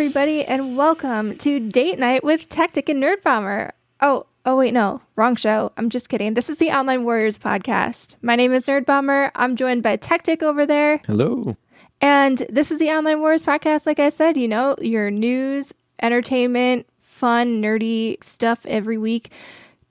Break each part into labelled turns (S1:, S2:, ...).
S1: everybody, and welcome to Date Night with Techtic and Nerdbomber. Oh, wait, no, wrong show. I'm just kidding. This is the Online Warriors podcast. My name is Nerdbomber. I'm joined by Techtic over there.
S2: Hello.
S1: And this is the Online Warriors podcast. Like I said, you know, your news, entertainment, fun, nerdy stuff every week.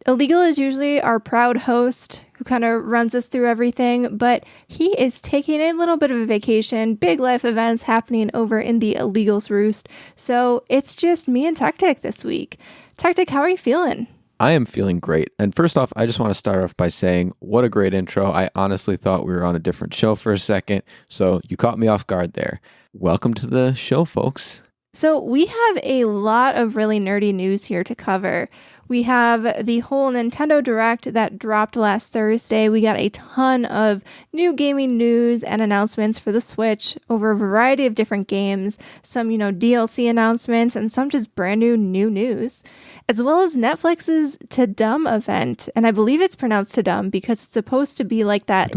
S1: Illegal is usually our proud host who kind of runs us through everything, but he is taking a little bit of a vacation, big life events happening over in the Illegal's Roost. So it's just me and Techtic this week. Techtic, how are you feeling?
S2: I am feeling great. And first off, I just want to start off by saying what a great intro. I honestly thought we were on a different show for a second, so you caught me off guard there. Welcome to the show, folks.
S1: So we have a lot of really nerdy news here to cover. We have the whole Nintendo Direct that dropped last Thursday. We got a ton of new gaming news and announcements for the Switch over a variety of different games, some, DLC announcements, and some just brand new news, as well as Netflix's TUDUM event. And I believe it's pronounced TUDUM because it's supposed to be like that,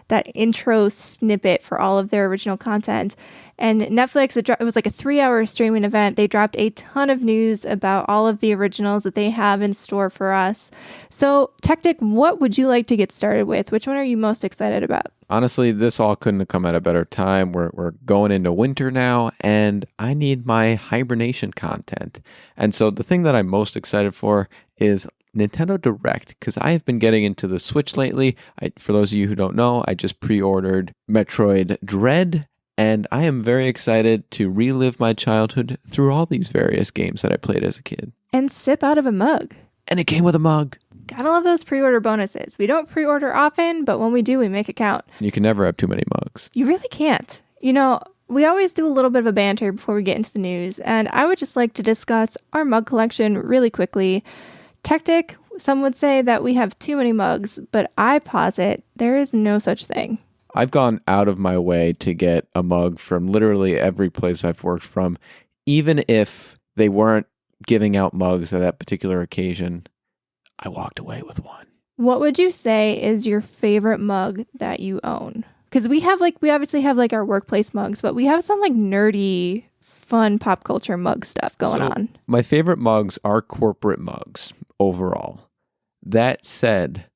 S1: that intro snippet for all of their original content. And Netflix, it was like a 3-hour streaming event. They dropped a ton of news about all of the originals that they have in store for us. So, Techtic, what would you like to get started with? Which one are you most excited about?
S2: Honestly, this all couldn't have come at a better time. We're going into winter now, and I need my hibernation content. And so the thing that I'm most excited for is Nintendo Direct, because I have been getting into the Switch lately. For those of you who don't know, I just pre-ordered Metroid Dread, and I am very excited to relive my childhood through all these various games that I played as a kid.
S1: And sip out of a mug.
S2: And it came with a mug.
S1: Gotta love those pre-order bonuses. We don't pre-order often, but when we do, we make it count.
S2: You can never have too many mugs.
S1: You really can't. We always do a little bit of a banter before we get into the news, and I would just like to discuss our mug collection really quickly. Techtic, some would say that we have too many mugs, but I posit there is no such thing.
S2: I've gone out of my way to get a mug from literally every place I've worked from, even if they weren't giving out mugs at that particular occasion. I walked away with one.
S1: What would you say is your favorite mug that you own? Because we obviously have our workplace mugs, but we have some nerdy, fun pop culture mug stuff going on.
S2: My favorite mugs are corporate mugs overall. That said,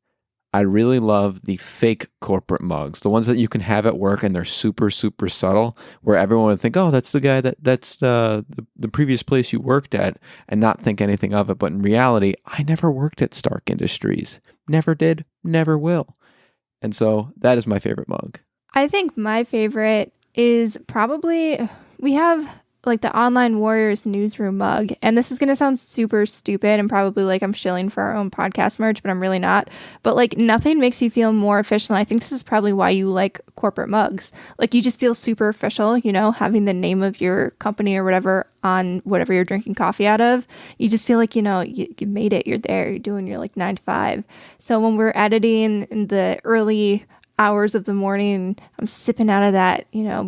S2: I really love the fake corporate mugs, the ones that you can have at work and they're super, super subtle, where everyone would think, oh, that's the guy that's the previous place you worked at, and not think anything of it. But in reality, I never worked at Stark Industries. Never did, never will. And so that is my favorite mug.
S1: I think my favorite is probably, we have the Online Warriors newsroom mug, and this is going to sound super stupid and probably I'm shilling for our own podcast merch, but I'm really not. But nothing makes you feel more official. I think this is probably why you like corporate mugs. You just feel super official, having the name of your company or whatever on whatever you're drinking coffee out of. You just feel you made it, you're there, you're doing your 9 to 5. So when we're editing in the early hours of the morning, I'm sipping out of that,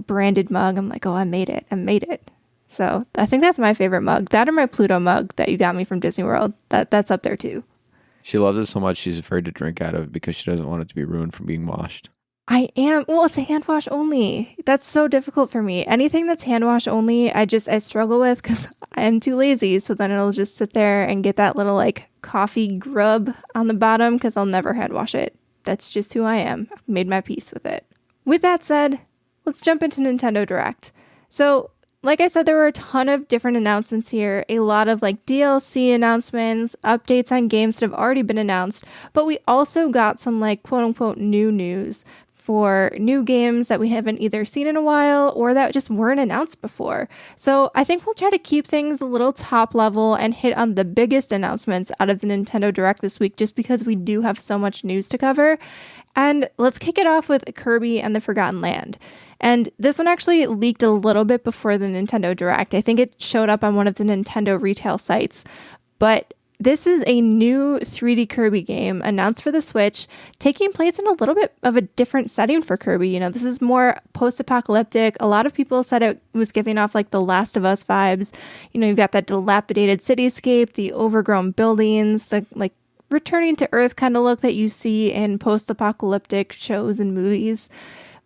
S1: branded mug. I'm like, oh, I made it. So I think that's my favorite mug. That or my Pluto mug that you got me from Disney World. That's up there too.
S2: She loves it so much she's afraid to drink out of it because she doesn't want it to be ruined from being washed.
S1: I am. Well, it's a hand wash only. That's so difficult for me. Anything that's hand wash only, I struggle with because I am too lazy. So then it'll just sit there and get that little coffee grub on the bottom because I'll never hand wash it. That's just who I am. I've made my peace with it. With that said, let's jump into Nintendo Direct. So, like I said, there were a ton of different announcements here, a lot of DLC announcements, updates on games that have already been announced, but we also got some quote unquote new news for new games that we haven't either seen in a while or that just weren't announced before. So I think we'll try to keep things a little top level and hit on the biggest announcements out of the Nintendo Direct this week, just because we do have so much news to cover. And let's kick it off with Kirby and the Forgotten Land. And this one actually leaked a little bit before the Nintendo Direct. I think it showed up on one of the Nintendo retail sites. But this is a new 3D Kirby game announced for the Switch, taking place in a little bit of a different setting for Kirby. This is more post-apocalyptic. A lot of people said it was giving off the Last of Us vibes. You've got that dilapidated cityscape, the overgrown buildings, the returning to Earth kind of look that you see in post-apocalyptic shows and movies.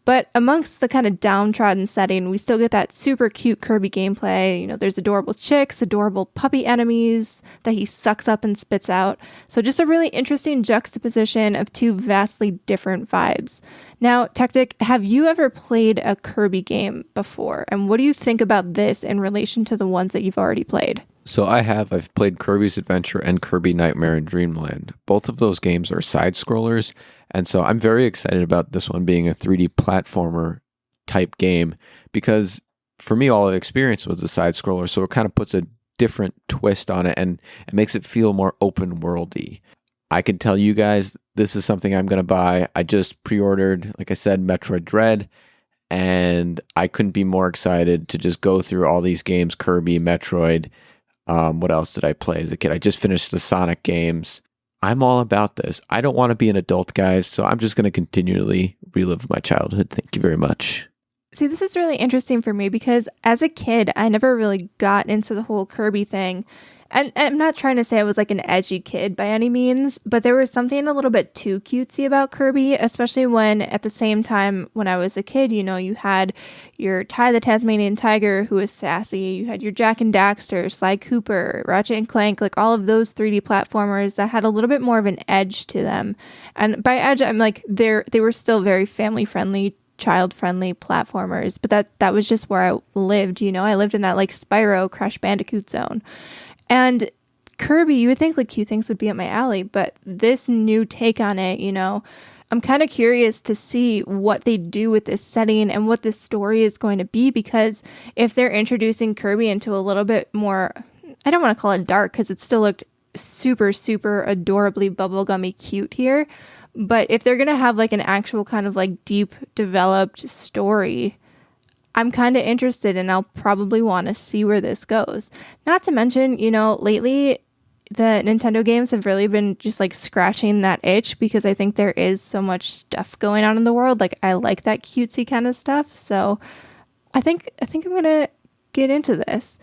S1: But amongst the kind of downtrodden setting, we still get that super cute Kirby gameplay. You know, there's adorable chicks, adorable puppy enemies that he sucks up and spits out. So just a really interesting juxtaposition of two vastly different vibes. Now, Techtic, have you ever played a Kirby game before? And what do you think about this in relation to the ones that you've already played?
S2: So I've played Kirby's Adventure and Kirby Nightmare in Dreamland. Both of those games are side scrollers, and so I'm very excited about this one being a 3D platformer type game because for me all I've experienced was the side scroller, so it kind of puts a different twist on it and it makes it feel more open worldy. I can tell you guys this is something I'm going to buy. I just pre-ordered, like I said, Metroid Dread, and I couldn't be more excited to just go through all these games, Kirby, Metroid. What else did I play as a kid? I just finished the Sonic games. I'm all about this. I don't want to be an adult, guys, so I'm just going to continually relive my childhood. Thank you very much.
S1: See, this is really interesting for me because as a kid, I never really got into the whole Kirby thing. And I'm not trying to say I was like an edgy kid by any means, but there was something a little bit too cutesy about Kirby, especially when at the same time when I was a kid, you know, you had your Ty the Tasmanian Tiger who was sassy, you had your Jack and Daxter, Sly Cooper, Ratchet and Clank, like all of those 3D platformers that had a little bit more of an edge to them. And by edge, I'm like they were still very family friendly, child-friendly platformers, but that was just where I lived, you know. I lived in that like Spyro Crash Bandicoot zone. And Kirby, you would think like cute things would be up my alley, but this new take on it, you know, I'm kind of curious to see what they do with this setting and what this story is going to be, because if they're introducing Kirby into a little bit more, I don't want to call it dark because it still looked super, super adorably bubblegummy cute here. But if they're going to have like an actual kind of like deep developed story, I'm kind of interested and I'll probably want to see where this goes. Not to mention, you know, lately the Nintendo games have really been just like scratching that itch because I think there is so much stuff going on in the world. Like I like that cutesy kind of stuff. So I think I'm going to get into this.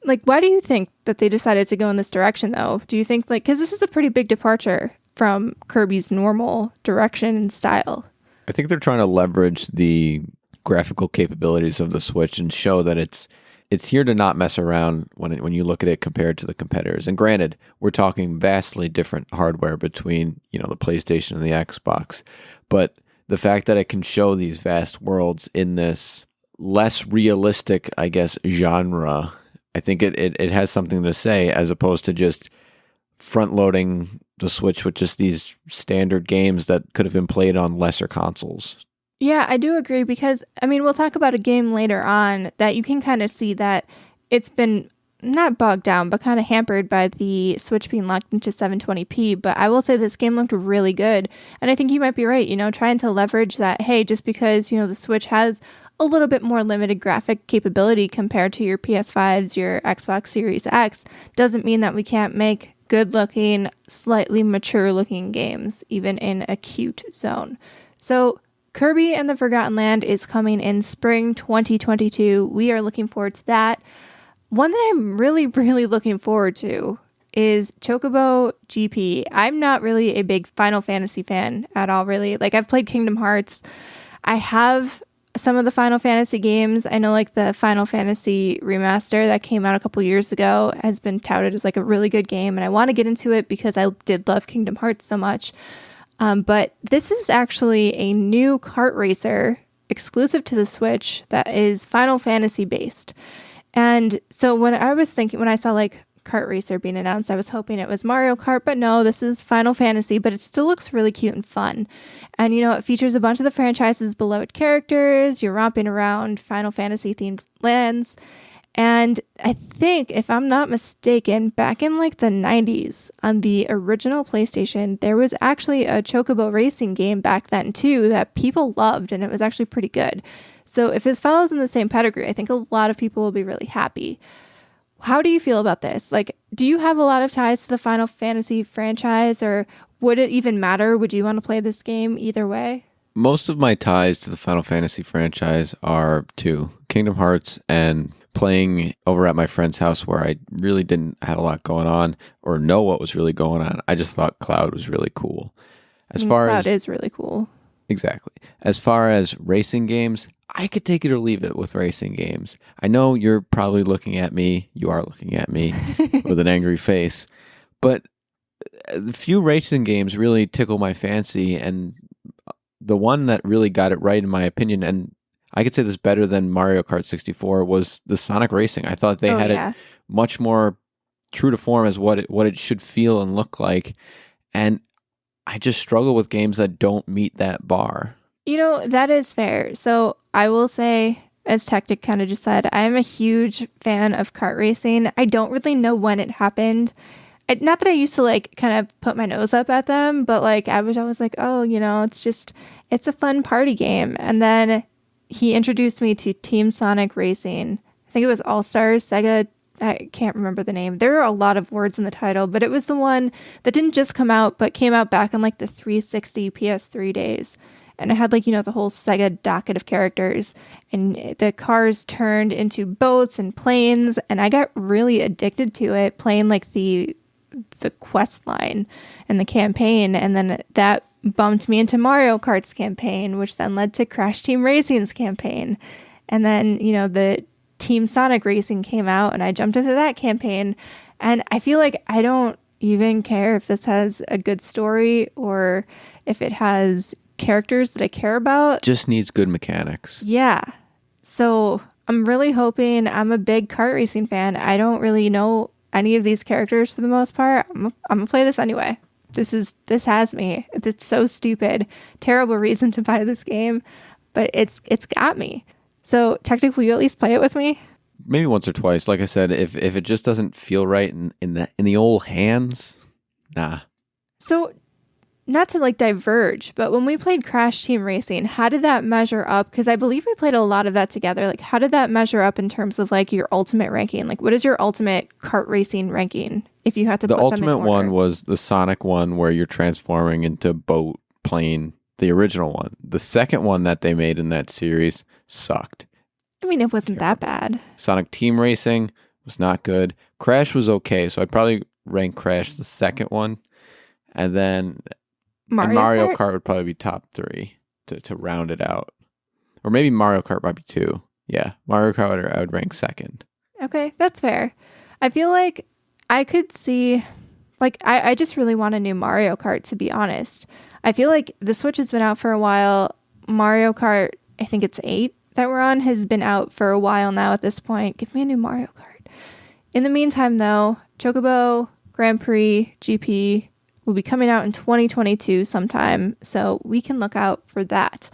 S1: Like, why do you think that they decided to go in this direction though? Do you think like, because this is a pretty big departure from Kirby's normal direction and style?
S2: I think they're trying to leverage the graphical capabilities of the Switch and show that it's here to not mess around when you look at it compared to the competitors. And granted, we're talking vastly different hardware between, you know, the PlayStation and the Xbox, but the fact that it can show these vast worlds in this less realistic, I guess, genre, I think it has something to say as opposed to just front loading the Switch with just these standard games that could have been played on lesser consoles.
S1: Yeah, I do agree because, I mean, we'll talk about a game later on that you can kind of see that it's been not bogged down, but kind of hampered by the Switch being locked into 720p. But I will say this game looked really good. And I think you might be right, you know, trying to leverage that, hey, just because, you know, the Switch has a little bit more limited graphic capability compared to your PS5s, your Xbox Series X, doesn't mean that we can't make good-looking, slightly mature-looking games, even in a cute zone. So Kirby and the Forgotten Land is coming in spring 2022. We are looking forward to that. One that I'm really, really looking forward to is Chocobo GP. I'm not really a big Final Fantasy fan at all, really. Like, I've played Kingdom Hearts. I have some of the Final Fantasy games. I know, like, the Final Fantasy remaster that came out a couple years ago has been touted as, like, a really good game, and I want to get into it because I did love Kingdom Hearts so much. But this is actually a new kart racer exclusive to the Switch that is Final Fantasy based. And so when I saw like kart racer being announced, I was hoping it was Mario Kart, but no, this is Final Fantasy, but it still looks really cute and fun. And, you know, it features a bunch of the franchise's beloved characters. You're romping around Final Fantasy themed lands. And I think, if I'm not mistaken, back in like the 90s on the original PlayStation, there was actually a Chocobo racing game back then too that people loved, and it was actually pretty good. So if this follows in the same pedigree, I think a lot of people will be really happy. How do you feel about this? Like, do you have a lot of ties to the Final Fantasy franchise, or would it even matter? Would you want to play this game either way?
S2: Most of my ties to the Final Fantasy franchise are to Kingdom Hearts and playing over at my friend's house where I really didn't have a lot going on or know what was really going on. I just thought Cloud was really cool. Cloud
S1: is really cool.
S2: Exactly. As far as racing games, I could take it or leave it with racing games. I know you're probably looking at me. You are looking at me with an angry face. But the few racing games really tickle my fancy. And the one that really got it right, in my opinion, and I could say this better than Mario Kart 64, was the Sonic Racing. I thought they had it much more true to form as what it should feel and look like. And I just struggle with games that don't meet that bar.
S1: That is fair. So I will say, as Techtic kind of just said, I am a huge fan of kart racing. I don't really know when it happened. Not that I used to kind of put my nose up at them, but I was always like, oh, it's a fun party game. And then he introduced me to Team Sonic Racing. I think it was All-Stars, SEGA. I can't remember the name. There are a lot of words in the title, but it was the one that didn't just come out, but came out back in the 360 PS3 days. And it had the whole Sega docket of characters, and the cars turned into boats and planes. And I got really addicted to it, playing the quest line and the campaign. And then that bumped me into Mario Kart's campaign, which then led to Crash Team Racing's campaign. And then, the Team Sonic Racing came out, and I jumped into that campaign. And I feel like I don't even care if this has a good story or if it has characters that I care about.
S2: Just needs good mechanics.
S1: Yeah. So I'm really hoping. I'm a big kart racing fan. I don't really know any of these characters for the most part. I'm gonna play this anyway. This has me. It's so stupid. Terrible reason to buy this game, but it's got me. So, Techtic, will you at least play it with me?
S2: Maybe once or twice. Like I said, if it just doesn't feel right in the old hands, nah.
S1: So, not to diverge, but when we played Crash Team Racing, how did that measure up? Because I believe we played a lot of that together. How did that measure up in terms of your ultimate ranking? What is your ultimate kart racing ranking if you had to put them in order?
S2: The ultimate one was the Sonic one where you're transforming into boat, plane, the original one. The second one that they made in that series sucked.
S1: I mean, it wasn't that bad.
S2: Sonic Team Racing was not good. Crash was okay, so I'd probably rank Crash the second one. And then Mario Kart would probably be top 3 to round it out. Or maybe Mario Kart might be 2. Yeah, Mario Kart I would rank second.
S1: Okay, that's fair. I feel like I could see, I just really want a new Mario Kart, to be honest. I feel like the Switch has been out for a while. Mario Kart, I think it's 8 that we're on, has been out for a while now at this point. Give me a new Mario Kart. In the meantime, though, Chocobo Grand Prix GP will be coming out in 2022 sometime, so we can look out for that.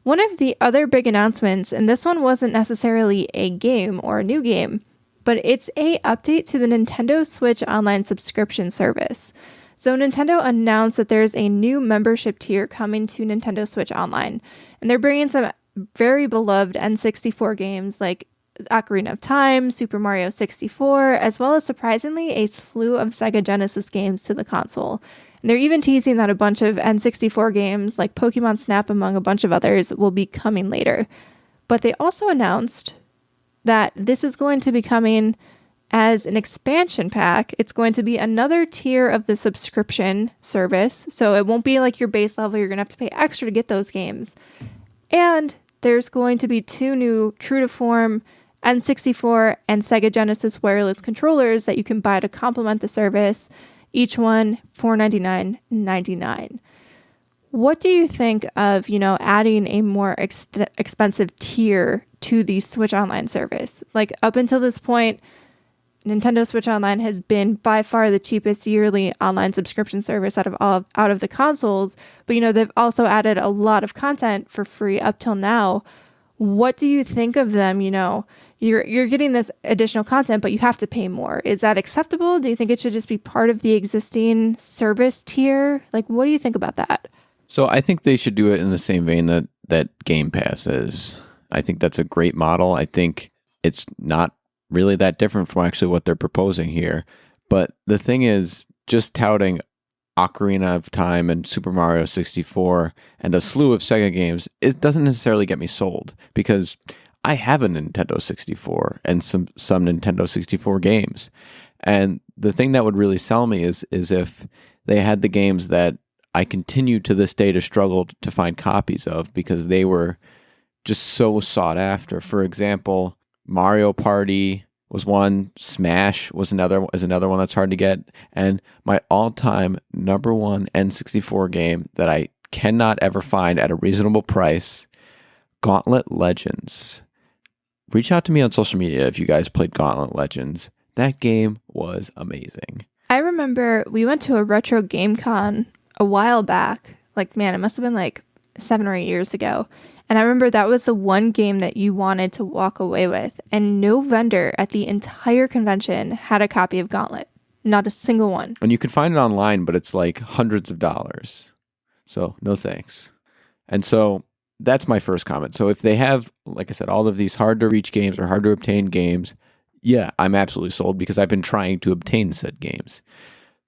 S1: One of the other big announcements, and this one wasn't necessarily a game or a new game, but it's a update to the Nintendo Switch Online subscription service. So Nintendo announced that there's a new membership tier coming to Nintendo Switch Online, and they're bringing some very beloved N64 games like Ocarina of Time, Super Mario 64, as well as surprisingly a slew of Sega Genesis games to the console. And they're even teasing that a bunch of N64 games like Pokemon Snap, among a bunch of others, will be coming later. But they also announced that this is going to be coming as an expansion pack. It's going to be another tier of the subscription service. So it won't be like your base level. You're going to have to pay extra to get those games. And there's going to be 2 new true to form N64 and Sega Genesis wireless controllers that you can buy to complement the service. Each one $499.99. What do you think of, adding a more expensive tier to the Switch Online service? Up until this point, Nintendo Switch Online has been by far the cheapest yearly online subscription service out of the consoles, but they've also added a lot of content for free up till now. What do you think of them? You're getting this additional content, but you have to pay more. Is that acceptable? Do you think it should just be part of the existing service tier? What do you think about that?
S2: So I think they should do it in the same vein that Game Pass is. I think that's a great model. I think it's not really that different from actually what they're proposing here. But the thing is, just touting Ocarina of Time and Super Mario 64 and a slew of Sega games, it doesn't necessarily get me sold, because I have a Nintendo 64 and some Nintendo 64 games. And the thing that would really sell me is if they had the games that I continue to this day to struggle to find copies of because they were just so sought after. For example, Mario Party was one, Smash was another one that's hard to get, and my all-time number one N64 game that I cannot ever find at a reasonable price, Gauntlet Legends. Reach out to me on social media if you guys played Gauntlet Legends. That game was amazing.
S1: I remember we went to a retro game con a while back. Like, man, it must have been like 7 or 8 years ago. And I remember that was the one game that you wanted to walk away with. And no vendor at the entire convention had a copy of Gauntlet. Not a single one.
S2: And you can find it online, but it's like hundreds of dollars. So no thanks. And so that's my first comment. So if they have, like I said, all of these hard to reach games or hard to obtain games, yeah, I'm absolutely sold because I've been trying to obtain said games.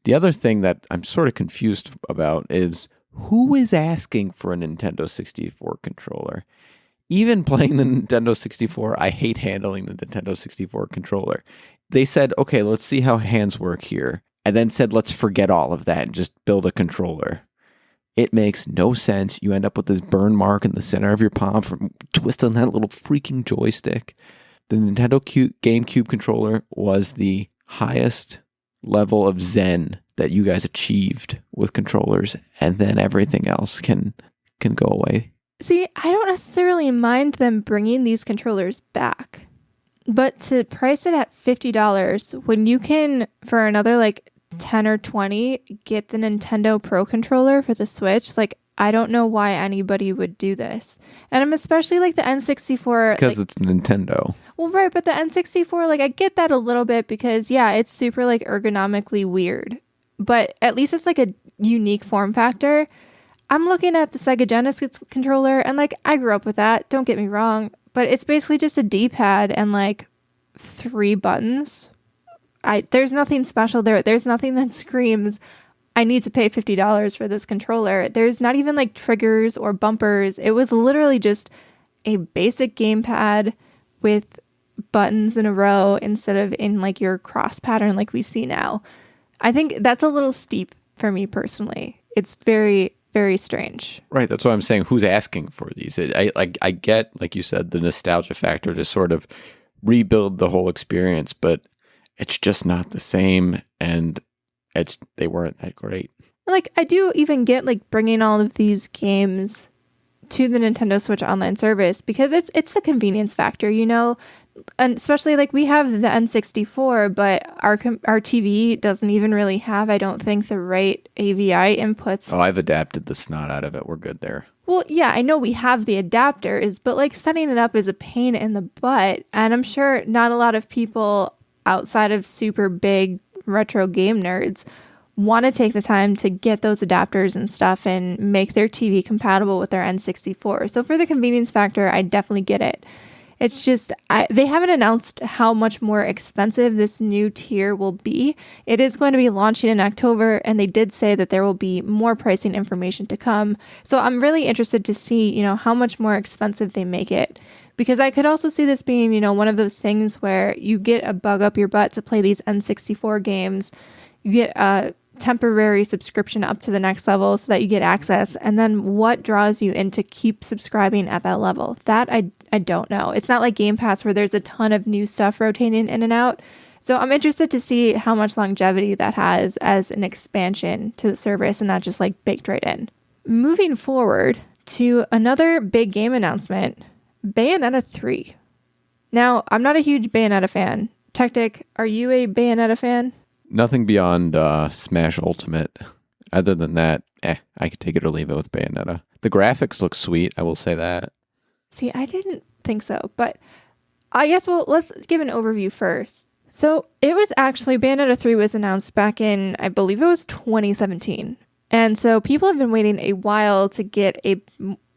S2: The other thing that I'm sort of confused about is who is asking for a Nintendo 64 controller? Even playing the Nintendo 64, I hate handling the Nintendo 64 controller. They said, okay, let's see how hands work here. And then said, let's forget all of that and just build a controller. It makes no sense. You end up with this burn mark in the center of your palm from twisting that little freaking joystick. The Nintendo GameCube controller was the highest level of zen that you guys achieved with controllers, and then everything else can go away.
S1: See, I don't necessarily mind them bringing these controllers back, but to price it at $50 when you can, for another like 10 or 20, get the Nintendo Pro controller for the Switch, like, I don't know why anybody would do this. And I'm especially like the N64.
S2: Because
S1: like,
S2: it's Nintendo.
S1: Well, right, but the N64, like, I get that a little bit because, yeah, it's super like ergonomically weird. But at least it's like a unique form factor. I'm looking at the Sega Genesis controller and like I grew up with that, don't get me wrong, but it's basically just a D-pad and like 3 buttons. There's nothing special there. There's nothing that screams, I need to pay $50 for this controller. There's not even like triggers or bumpers. It was literally just a basic gamepad with buttons in a row instead of in like your cross pattern like we see now. I think that's a little steep for me personally. It's very, very strange.
S2: Right. That's what I'm saying. Who's asking for these? I get, like you said, the nostalgia factor to sort of rebuild the whole experience, but it's just not the same. And they weren't that great.
S1: Like, I do even get like bringing all of these games to the Nintendo Switch online service because it's the convenience factor, you know, and especially like we have the N64, but our TV doesn't even really have, I don't think, the right AVI inputs.
S2: Oh, I've adapted the snot out of it. We're good there.
S1: Well, yeah, I know we have the adapters, but like setting it up is a pain in the butt. And I'm sure not a lot of people outside of super big retro game nerds want to take the time to get those adapters and stuff and make their TV compatible with their N64. So for the convenience factor, I definitely get it. It's just, they haven't announced how much more expensive this new tier will be. It is going to be launching in October, and they did say that there will be more pricing information to come. So I'm really interested to see, you know, how much more expensive they make it. Because I could also see this being, you know, one of those things where you get a bug up your butt to play these N64 games. You get a temporary subscription up to the next level so that you get access. And then what draws you in to keep subscribing at that level? That I don't know. It's not like Game Pass where there's a ton of new stuff rotating in and out. So I'm interested to see how much longevity that has as an expansion to the service and not just like baked right in. Moving forward to another big game announcement, Bayonetta 3. Now, I'm not a huge Bayonetta fan. Techtic, are you a Bayonetta fan?
S2: Nothing beyond Smash Ultimate. Other than that, I could take it or leave it with Bayonetta. The graphics look sweet, I will say that.
S1: See, I didn't think so, but I guess, well, let's give an overview first. So it was actually, Bayonetta 3 was announced back in, I believe it was 2017. And so people have been waiting a while to get a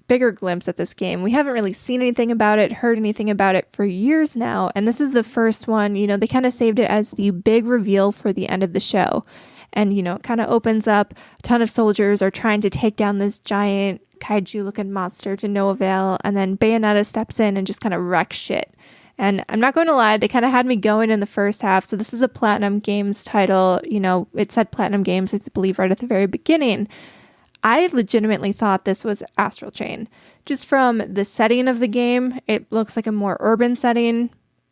S1: bigger glimpse at this game. We haven't really seen anything about it, heard anything about it for years now. And this is the first one, you know, they kind of saved it as the big reveal for the end of the show. And, you know, it kind of opens up, a ton of soldiers are trying to take down this giant kaiju-looking monster to no avail. And then Bayonetta steps in and just kind of wrecks shit. And I'm not going to lie, they kind of had me going in the first half. So this is a Platinum Games title. You know, it said Platinum Games, I believe, right at the very beginning. I legitimately thought this was Astral Chain. Just from the setting of the game, it looks like a more urban setting.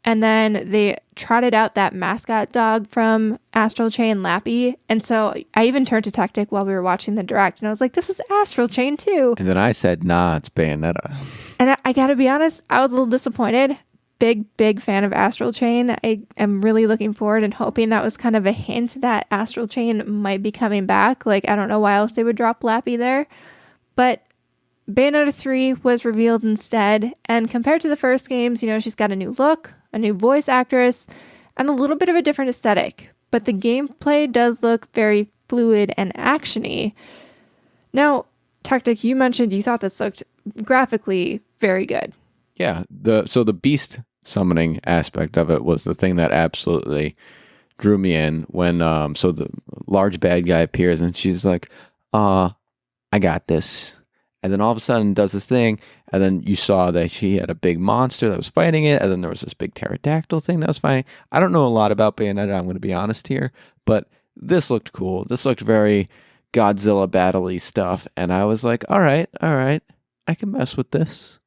S1: And then they trotted out that mascot dog from Astral Chain, Lappy. And so I even turned to Techtic while we were watching the direct, and I was like, this is Astral Chain too.
S2: And then I said, nah, it's Bayonetta.
S1: And I gotta be honest, I was a little disappointed. Big fan of Astral Chain. I am really looking forward and hoping that was kind of a hint that Astral Chain might be coming back. Like, I don't know why else they would drop Lappy there. But Bayonetta 3 was revealed instead. And compared to the first games, she's got a new look, a new voice actress, and a little bit of a different aesthetic. But the gameplay does look very fluid and actiony. Now, Techtic, you mentioned you thought this looked graphically very good.
S2: Yeah, the beast summoning aspect of it was the thing that absolutely drew me in when so the large bad guy appears and she's like, I got this. And then all of a sudden does this thing, and then you saw that she had a big monster that was fighting it, and then there was this big pterodactyl thing that was fighting. I don't know a lot about Bayonetta, I'm going to be honest here, but this looked cool. This looked very Godzilla battle-y stuff, and I was like, all right, I can mess with this.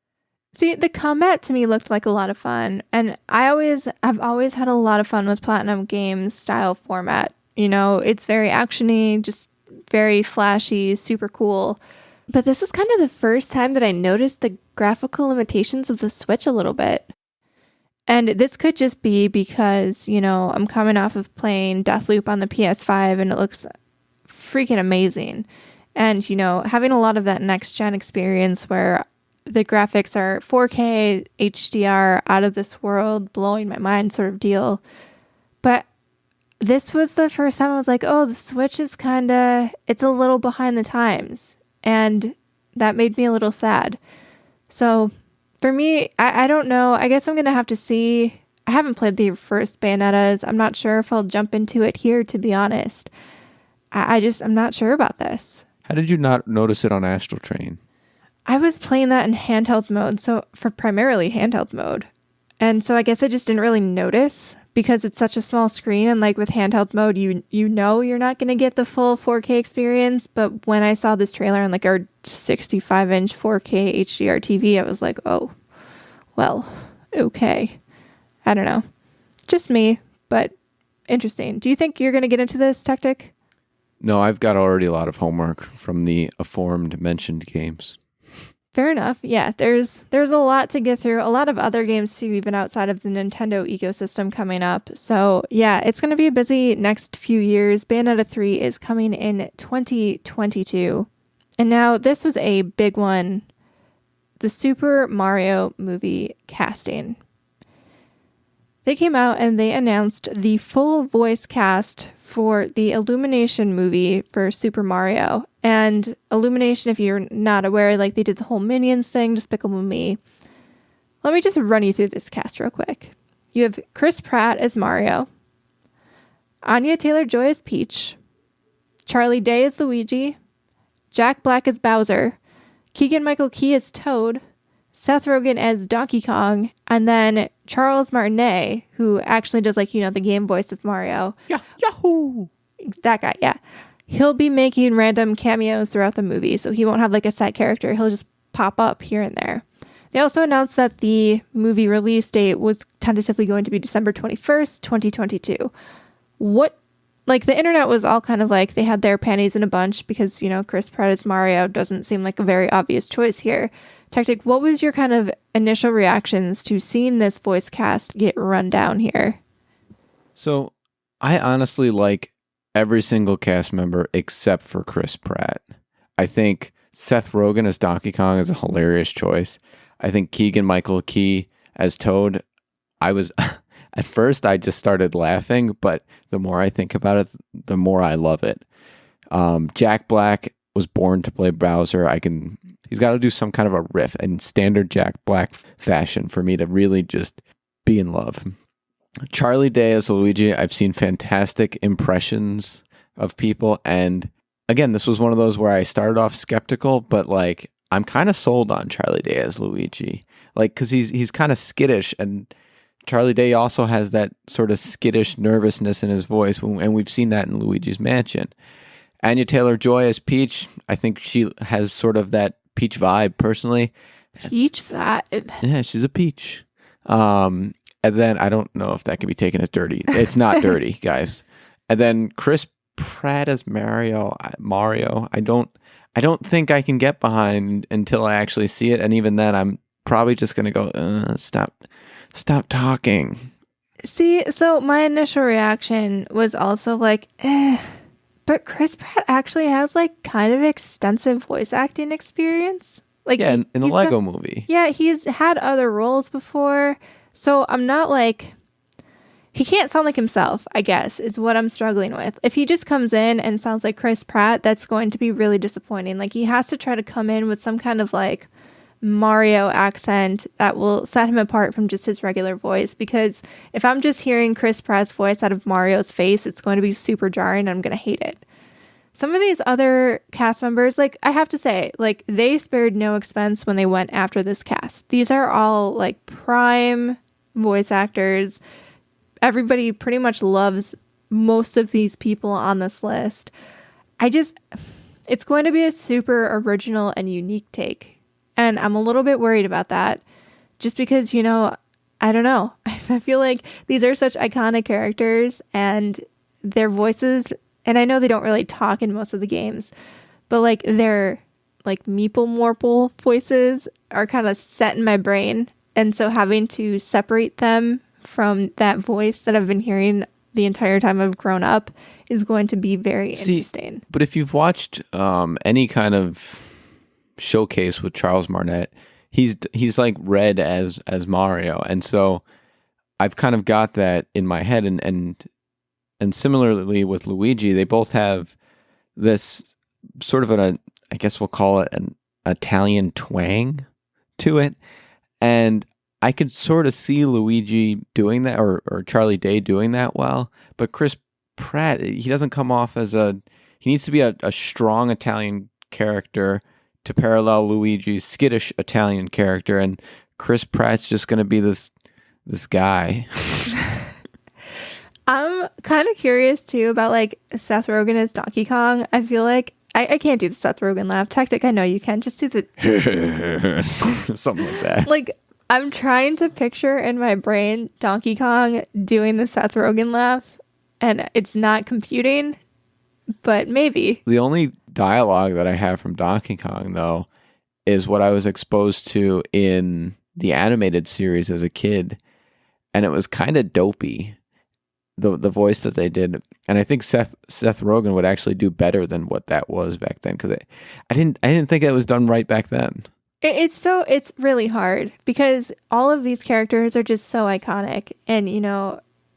S1: See, the combat to me looked like a lot of fun, and I've always had a lot of fun with Platinum Games style format. It's very actiony, just very flashy, super cool. But this is kind of the first time that I noticed the graphical limitations of the Switch a little bit. And this could just be because, I'm coming off of playing Deathloop on the PS5 and it looks freaking amazing. And, having a lot of that next gen experience where the graphics are 4K, HDR, out of this world, blowing my mind sort of deal. But this was the first time I was like, oh, the Switch is it's a little behind the times. And that made me a little sad. So for me, I don't know. I guess I'm going to have to see. I haven't played the first Bayonettas. I'm not sure if I'll jump into it here, to be honest. I'm not sure about this.
S2: How did you not notice it on Astral Chain?
S1: I was playing that in handheld mode, so for primarily handheld mode. And so I guess I just didn't really notice because it's such a small screen, and like with handheld mode, you're not going to get the full 4K experience. But when I saw this trailer on like our 65-inch 4K HDR TV, I was like, oh, well, okay. I don't know. Just me, but interesting. Do you think you're going to get into this, Techtic?
S2: No, I've got already a lot of homework from the aforementioned games.
S1: Fair enough. Yeah, there's a lot to get through. A lot of other games too, even outside of the Nintendo ecosystem coming up. So yeah, it's going to be a busy next few years. Bayonetta 3 is coming in 2022. And now this was a big one. The Super Mario movie casting. They came out and they announced the full voice cast for the Illumination movie for Super Mario. And Illumination, if you're not aware, like they did the whole Minions thing, Despicable Me. Let me just run you through this cast real quick. You have Chris Pratt as Mario, Anya Taylor-Joy as Peach, Charlie Day as Luigi, Jack Black as Bowser, Keegan-Michael Key as Toad, Seth Rogen as Donkey Kong, and then Charles Martinet, who actually does the game voice of Mario.
S2: Yeah, Yahoo!
S1: That guy, yeah. He'll be making random cameos throughout the movie, so he won't have a set character. He'll just pop up here and there. They also announced that the movie release date was tentatively going to be December 21st, 2022. The internet was all kind of they had their panties in a bunch because, Chris Pratt as Mario doesn't seem like a very obvious choice here. Techtic, what was your kind of initial reactions to seeing this voice cast get run down here?
S2: So I honestly like every single cast member except for Chris Pratt. I think Seth Rogen as Donkey Kong is a hilarious choice. I think Keegan-Michael Key as Toad, at first I just started laughing, but the more I think about it, the more I love it. Jack Black was born to play Bowser. He's got to do some kind of a riff in standard Jack Black fashion for me to really just be in love. Charlie Day as Luigi, I've seen fantastic impressions of people, and again, this was one of those where I started off skeptical, but I'm kind of sold on Charlie Day as Luigi, because he's kind of skittish, and Charlie Day also has that sort of skittish nervousness in his voice, and we've seen that in Luigi's Mansion. Anya Taylor-Joy as Peach. I think she has sort of that Peach vibe, personally.
S1: Peach vibe.
S2: Yeah, she's a peach. And then I don't know if that can be taken as dirty. It's not dirty, guys. And then Chris Pratt as Mario. I don't think I can get behind until I actually see it, and even then, I'm probably just gonna go, stop talking.
S1: See, so my initial reaction was also like, but Chris Pratt actually has like kind of extensive voice acting experience. Like,
S2: yeah, in the Lego movie.
S1: Yeah, he's had other roles before, so I'm not like. He can't sound like himself, I guess, is what I'm struggling with. If he just comes in and sounds like Chris Pratt, that's going to be really disappointing. Like, he has to try to come in with some kind of, like, Mario accent that will set him apart from just his regular voice. Because if I'm just hearing Chris Pratt's voice out of Mario's face, it's going to be super jarring and I'm going to hate it. Some of these other cast members, like, I have to say, like, they spared no expense when they went after this cast. These are all, like, prime voice actors. Everybody pretty much loves most of these people on this list. It's going to be a super original and unique take. And I'm a little bit worried about that just because, I don't know. I feel like these are such iconic characters and their voices, and I know they don't really talk in most of the games, but like their like meeple morple voices are kind of set in my brain. And so having to separate them from that voice that I've been hearing the entire time I've grown up is going to be very interesting.
S2: But if you've watched any kind of showcase with Charles Martinet, he's like read as Mario, and so I've kind of got that in my head. And similarly with Luigi, they both have this sort of I guess we'll call it an Italian twang to it, and I could sort of see Luigi doing that, or Charlie Day doing that well. But Chris Pratt, he doesn't come off as he needs to be a strong Italian character to parallel Luigi's skittish Italian character. And Chris Pratt's just going to be this guy.
S1: I'm kind of curious too about like Seth Rogen as Donkey Kong. I feel like I can't do the Seth Rogen laugh. Techtic, I know you can. Just do the
S2: something like that.
S1: Like, I'm trying to picture in my brain Donkey Kong doing the Seth Rogen laugh, and it's not computing, but maybe.
S2: The only dialogue that I have from Donkey Kong, though, is what I was exposed to in the animated series as a kid, and it was kind of dopey, the voice that they did. And I think Seth Rogen would actually do better than what that was back then, because I didn't think it was done right back then.
S1: It's really hard because all of these characters are just so iconic. And,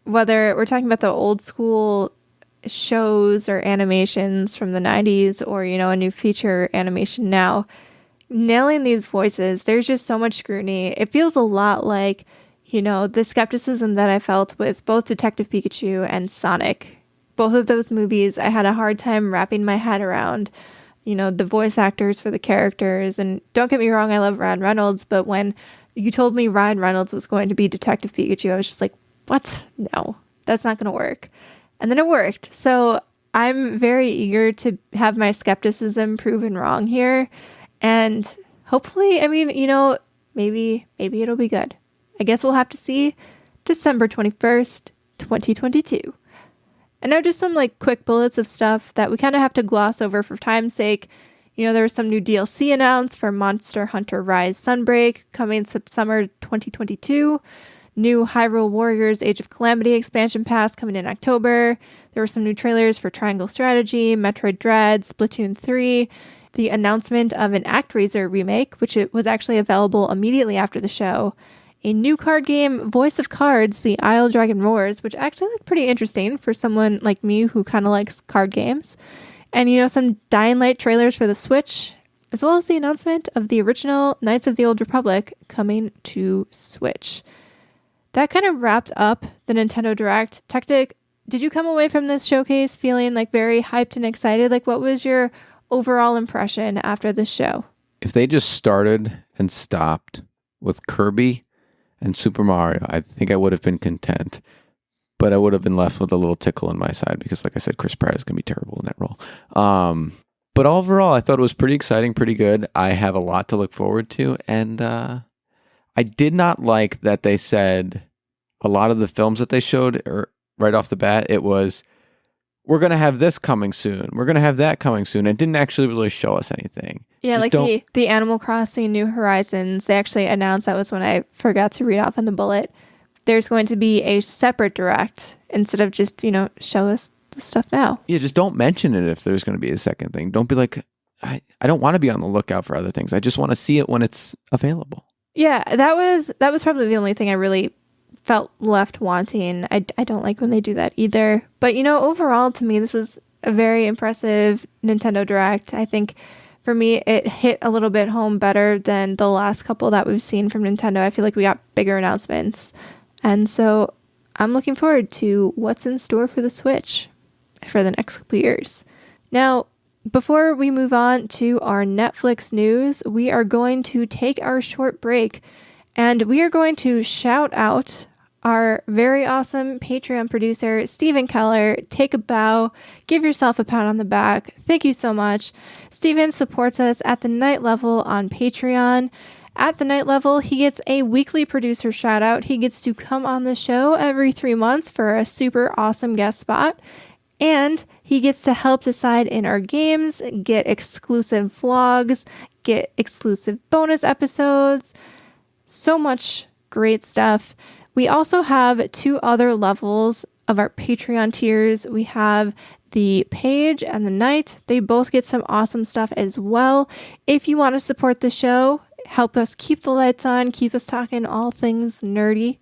S1: whether we're talking about the old school shows or animations from the 90s or, a new feature animation now, nailing these voices, there's just so much scrutiny. It feels a lot like, the skepticism that I felt with both Detective Pikachu and Sonic. Both of those movies, I had a hard time wrapping my head around the voice actors for the characters. And don't get me wrong, I love Ryan Reynolds, but when you told me Ryan Reynolds was going to be Detective Pikachu, I was just like, what? No, that's not going to work. And then it worked. So I'm very eager to have my skepticism proven wrong here. And hopefully, maybe it'll be good. I guess we'll have to see. December 21st, 2022. And now just some quick bullets of stuff that we kind of have to gloss over for time's sake. There was some new DLC announced for Monster Hunter Rise Sunbreak coming summer 2022. New Hyrule Warriors Age of Calamity expansion pass coming in October. There were some new trailers for Triangle Strategy, Metroid Dread, Splatoon 3. The announcement of an ActRaiser remake, which it was actually available immediately after the show. A new card game, Voice of Cards, The Isle Dragon Roars, which actually looked pretty interesting for someone like me who kind of likes card games. And, some Dying Light trailers for the Switch, as well as the announcement of the original Knights of the Old Republic coming to Switch. That kind of wrapped up the Nintendo Direct. Techtic, did you come away from this showcase feeling very hyped and excited? What was your overall impression after the show?
S2: If they just started and stopped with Kirby and Super Mario, I think I would have been content. but I would have been left with a little tickle in my side because, like I said, Chris Pratt is going to be terrible in that role. But overall, I thought it was pretty exciting, pretty good. I have a lot to look forward to, and I did not like that they said a lot of the films that they showed right off the bat, it was, we're going to have this coming soon. We're going to have that coming soon. It didn't actually really show us anything.
S1: Yeah,
S2: Just
S1: like the Animal Crossing New Horizons, they actually announced, that was when I forgot to read off on the bullet, there's going to be a separate direct instead of just, show us the stuff now.
S2: Yeah, just don't mention it if there's going to be a second thing. Don't be like, I don't want to be on the lookout for other things. I just want to see it when it's available.
S1: Yeah, that was probably the only thing I really felt left wanting. I don't like when they do that either. But, overall, to me, this was a very impressive Nintendo Direct. I think for me, it hit a little bit home better than the last couple that we've seen from Nintendo. I feel like we got bigger announcements. And so I'm looking forward to what's in store for the Switch for the next couple years. Now, before we move on to our Netflix news, we are going to take our short break and we are going to shout out our very awesome Patreon producer, Steven Keller. Take a bow, give yourself a pat on the back. Thank you so much. Steven supports us at the night level on Patreon. At the night level, he gets a weekly producer shout out. He gets to come on the show every 3 months for a super awesome guest spot. And he gets to help decide in our games, get exclusive vlogs, get exclusive bonus episodes. So much great stuff. We also have 2 other levels of our Patreon tiers. We have the Page and the Night. They both get some awesome stuff as well. If you want to support the show, help us keep the lights on, keep us talking all things nerdy,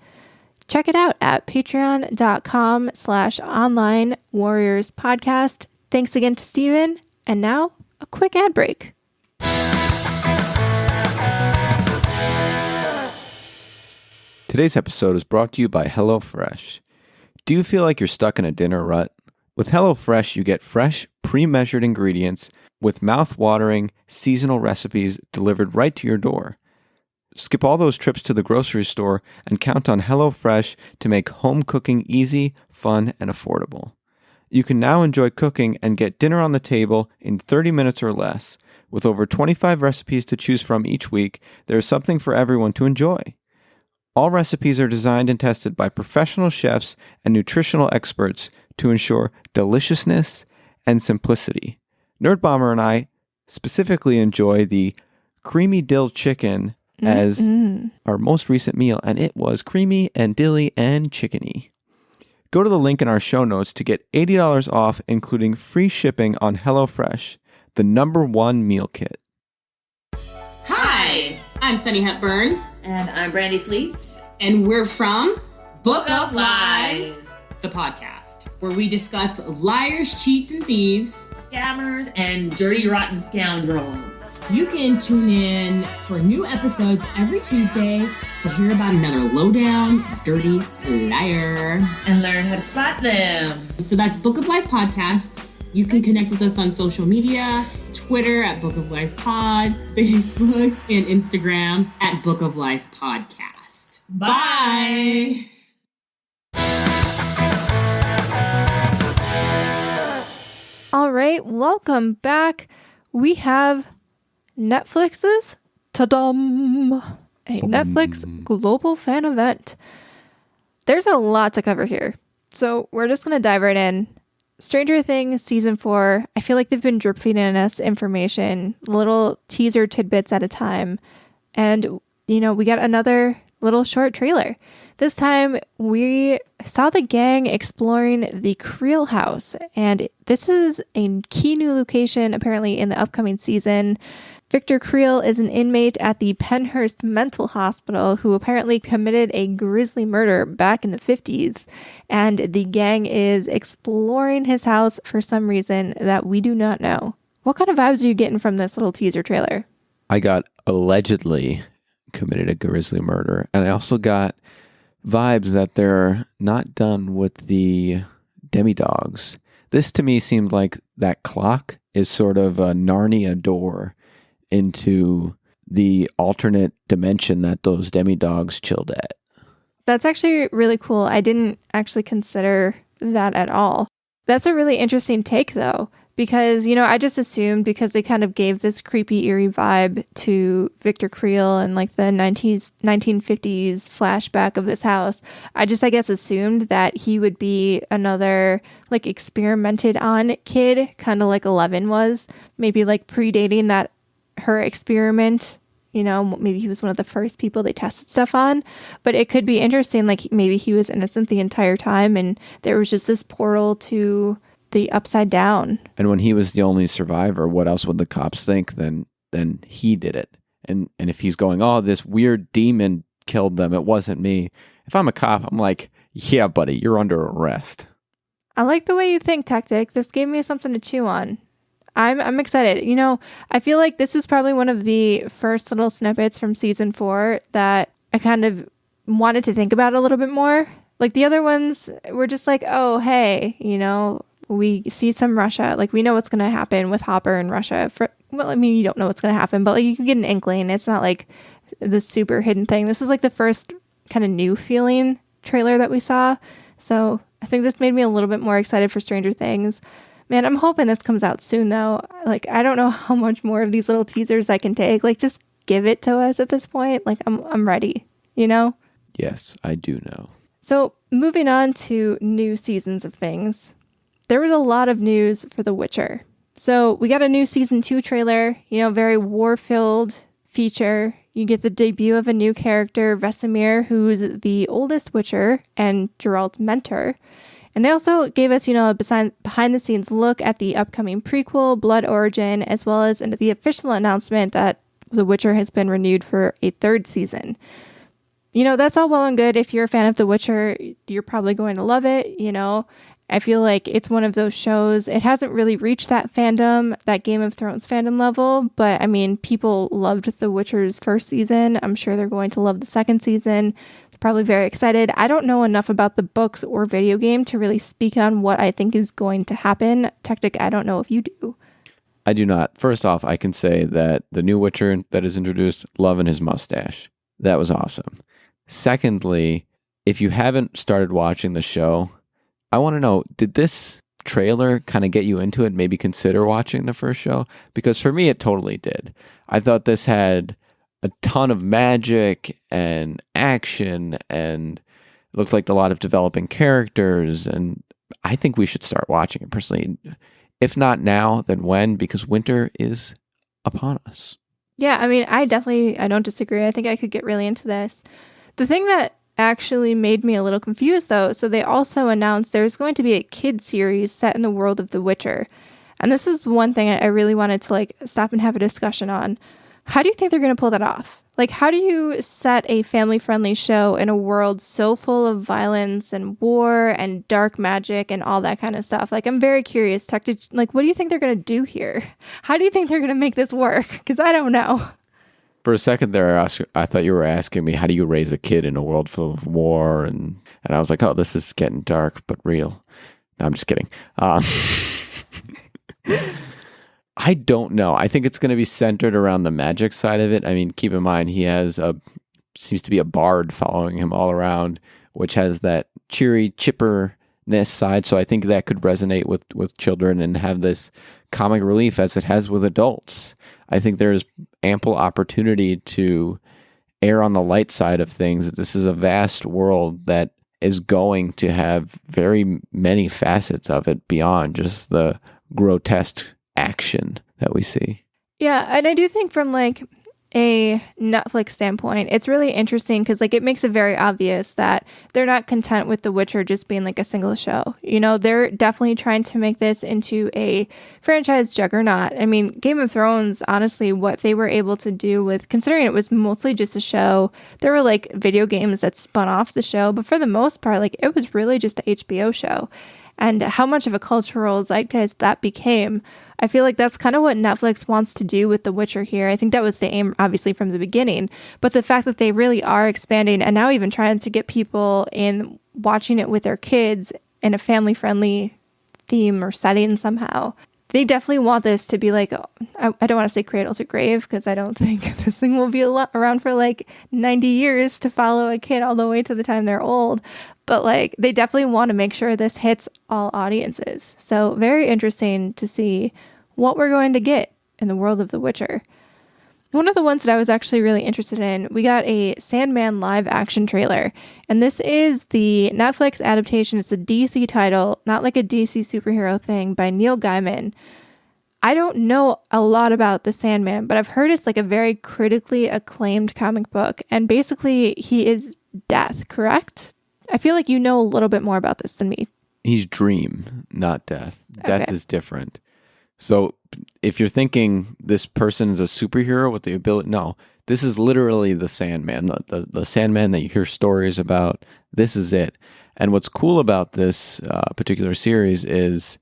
S1: check it out at patreon.com/online warriors podcast. Thanks again to Steven. And now a quick ad break.
S2: Today's episode is brought to you by HelloFresh. Do you feel like you're stuck in a dinner rut? With HelloFresh, you get fresh, pre-measured ingredients with mouth-watering, seasonal recipes delivered right to your door. Skip all those trips to the grocery store and count on HelloFresh to make home cooking easy, fun, and affordable. You can now enjoy cooking and get dinner on the table in 30 minutes or less. With over 25 recipes to choose from each week, there is something for everyone to enjoy. All recipes are designed and tested by professional chefs and nutritional experts to ensure deliciousness and simplicity. Nerdbomber and I specifically enjoy the creamy dill chicken as our most recent meal, and it was creamy and dilly and chickeny. Go to the link in our show notes to get $80 off, including free shipping on HelloFresh, the #1 meal kit.
S3: Hi, I'm Sunny Hepburn.
S4: And I'm Brandy Fleets.
S3: And we're from Book of Lies, the podcast, where we discuss liars, cheats, and thieves,
S4: Scammers and dirty, rotten scoundrels.
S3: You can tune in for new episodes every Tuesday to hear about another lowdown, dirty liar.
S4: And learn how to spot them.
S3: So that's Book of Lies Podcast. You can connect with us on social media, Twitter at Book of Lies Pod, Facebook, and Instagram at Book of Lies Podcast. Bye!
S1: All right, welcome back. We have Netflix's TUDUM, a Netflix global fan event. There's a lot to cover here, so we're just going to dive right in. Stranger Things Season 4, I feel like they've been drip feeding us information, little teaser tidbits at a time. And, we got another little short trailer. This time, we saw the gang exploring the Creel house. And this is a key new location, apparently, in the upcoming season. Victor Creel is an inmate at the Penhurst Mental Hospital who apparently committed a grisly murder back in the 50s, and the gang is exploring his house for some reason that we do not know. What kind of vibes are you getting from this little teaser trailer?
S2: I got allegedly committed a grisly murder, and I also got vibes that they're not done with the demi-dogs. This to me seemed like that clock is sort of a Narnia door into the alternate dimension that those demi-dogs chilled at.
S1: That's actually really cool. I didn't actually consider that at all. That's a really interesting take, though, because, I just assumed because they kind of gave this creepy, eerie vibe to Victor Creel and like the 1950s flashback of this house. I guess, assumed that he would be another like experimented on kid, kind of like 11 was, maybe like predating that her experiment. Maybe he was one of the first people they tested stuff on, but it could be interesting. Like maybe he was innocent the entire time and there was just this portal to the upside down.
S2: And when he was the only survivor, what else would the cops think? Then he did it. And if he's going, oh, this weird demon killed them, it wasn't me. If I'm a cop, I'm like, yeah, buddy, you're under arrest.
S1: I like the way you think, Techtic. This gave me something to chew on. I'm excited. I feel like this is probably one of the first little snippets from season 4 that I kind of wanted to think about a little bit more. Like the other ones were just like, oh, hey, we see some Russia. Like we know what's going to happen with Hopper in Russia. You don't know what's going to happen, but like you can get an inkling. It's not like the super hidden thing. This was like the first kind of new feeling trailer that we saw. So I think this made me a little bit more excited for Stranger Things. Man, I'm hoping this comes out soon, though. Like, I don't know how much more of these little teasers I can take. Like, just give it to us at this point. Like, I'm ready,
S2: Yes, I do know.
S1: So, moving on to new seasons of things. There was a lot of news for The Witcher. So, we got a new season 2 trailer, very war-filled feature. You get the debut of a new character, Vesemir, who's the oldest Witcher and Geralt's mentor. And they also gave us, a behind-the-scenes look at the upcoming prequel, Blood Origin, as well as the official announcement that The Witcher has been renewed for a 3rd season. That's all well and good. If you're a fan of The Witcher, you're probably going to love it. I feel like it's one of those shows. It hasn't really reached that fandom, that Game of Thrones fandom level. But, people loved The Witcher's 1st season. I'm sure they're going to love the 2nd season. Probably very excited. I don't know enough about the books or video game to really speak on what I think is going to happen. Techtic, I don't know if you do.
S2: I do not. First off, I can say that the new Witcher that is introduced, loving his mustache. That was awesome. Secondly, if you haven't started watching the show, I want to know, did this trailer kind of get you into it? Maybe consider watching the first show? Because for me, it totally did. I thought this had a ton of magic and action, and it looks like a lot of developing characters, and I think we should start watching it personally. If not now, then when? Because winter is upon us.
S1: Yeah, I don't disagree. I think I could get really into this. The thing that actually made me a little confused, though, so they also announced there's going to be a kid series set in the world of The Witcher. And this is one thing I really wanted to stop and have a discussion on. How do you think they're going to pull that off? How do you set a family-friendly show in a world so full of violence and war and dark magic and all that kind of stuff? I'm very curious. What do you think they're going to do here? How do you think they're going to make this work? Because I don't know.
S2: For a second there, I thought you were asking me, how do you raise a kid in a world full of war? And I was like, oh, this is getting dark, but real. No, I'm just kidding. I don't know. I think it's going to be centered around the magic side of it. Keep in mind, he seems to be a bard following him all around, which has that cheery chipperness side. So I think that could resonate with children and have this comic relief as it has with adults. I think there's ample opportunity to err on the light side of things. This is a vast world that is going to have very many facets of it beyond just the grotesque action that we see.
S1: Yeah, and I do think from a Netflix standpoint, it's really interesting because it makes it very obvious that they're not content with The Witcher just being a single show. They're definitely trying to make this into a franchise juggernaut. Game of Thrones, honestly, what they were able to do with, considering it was mostly just a show, there were video games that spun off the show, but for the most part, it was really just a HBO show. And how much of a cultural zeitgeist that became, I feel like that's kind of what Netflix wants to do with The Witcher here. I think that was the aim, obviously, from the beginning. But the fact that they really are expanding and now even trying to get people in watching it with their kids in a family-friendly theme or setting somehow, they definitely want this to be like, I don't want to say cradle to grave, because I don't think this thing will be around for like 90 years to follow a kid all the way to the time they're old. But like, they definitely want to make sure this hits all audiences. So very interesting to see what we're going to get in the world of The Witcher. One of the ones that I was actually really interested in, we got a Sandman live action trailer. And this is the Netflix adaptation. It's a DC title, not like a DC superhero thing, by Neil Gaiman. I don't know a lot about the Sandman, but I've heard it's like a very critically acclaimed comic book. And basically, he is death, correct? I feel like you know a little bit more about this than me.
S2: He's dream, not death. Death
S1: Okay.
S2: is different. So if you're thinking this person is a superhero with the ability, no, this is literally the Sandman, the Sandman that you hear stories about. This is it. And what's cool about this particular series is,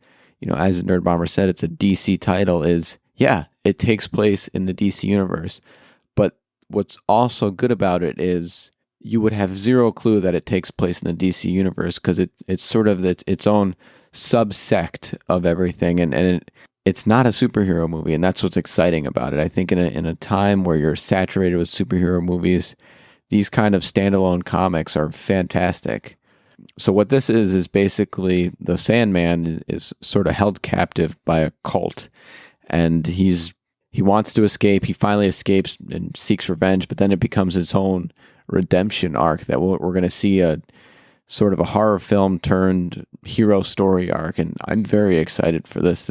S2: as Nerd Bomber said, it's a DC title. It takes place in the DC universe. But what's also good about it is you would have zero clue that it takes place in the DC universe, because it's sort of its own subsect of everything, and it's not a superhero movie, and that's what's exciting about it. I think in a time where you're saturated with superhero movies, these kind of standalone comics are fantastic. So what this is basically the Sandman is sort of held captive by a cult, and he wants to escape. He finally escapes and seeks revenge, but then it becomes his own redemption arc that we're going to see a sort of a horror film turned hero story arc, and I'm very excited for this.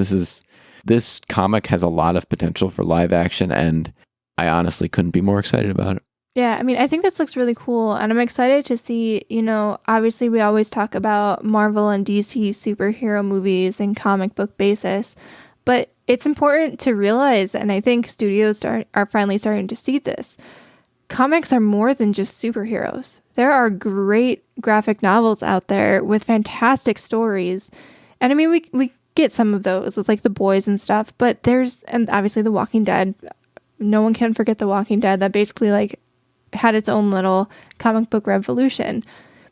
S2: This comic has a lot of potential for live action, and I honestly couldn't be more excited about it.
S1: Yeah, I mean, I think this looks really cool, and I'm excited to see, obviously we always talk about Marvel and DC superhero movies and comic book basis, but it's important to realize, and I think studios are finally starting to see this, comics are more than just superheroes. There are great graphic novels out there with fantastic stories, and I mean, we get some of those with like The Boys and stuff, but and obviously The Walking Dead. No one can forget The Walking Dead. That basically like had its own little comic book revolution.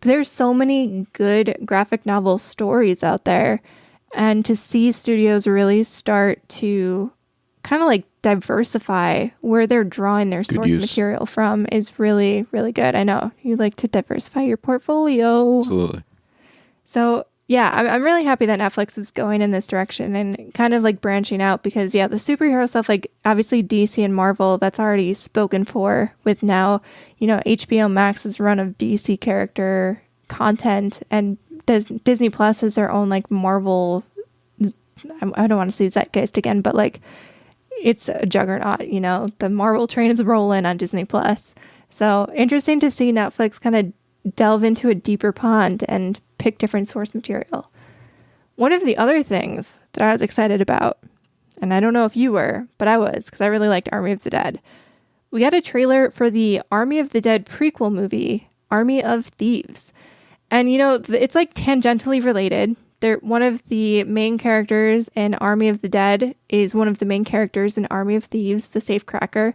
S1: But there's so many good graphic novel stories out there, and to see studios really start to kind of like diversify where they're drawing their source material from is really, really good. I know you like to diversify your portfolio.
S2: Absolutely.
S1: So yeah, I'm really happy that Netflix is going in this direction and kind of like branching out, because the superhero stuff, like obviously DC and Marvel, that's already spoken for with now, HBO Max's run of DC character content, and Disney Plus has their own like Marvel, I don't want to say zeitgeist again, but like it's a juggernaut, the Marvel train is rolling on Disney Plus. So interesting to see Netflix kind of delve into a deeper pond and pick different source material. One of the other things that I was excited about, and I don't know if you were, but I was, because I really liked Army of the Dead. We got a trailer for the Army of the Dead prequel movie, Army of Thieves. And it's like tangentially related. One of the main characters in Army of the Dead is one of the main characters in Army of Thieves, the safecracker.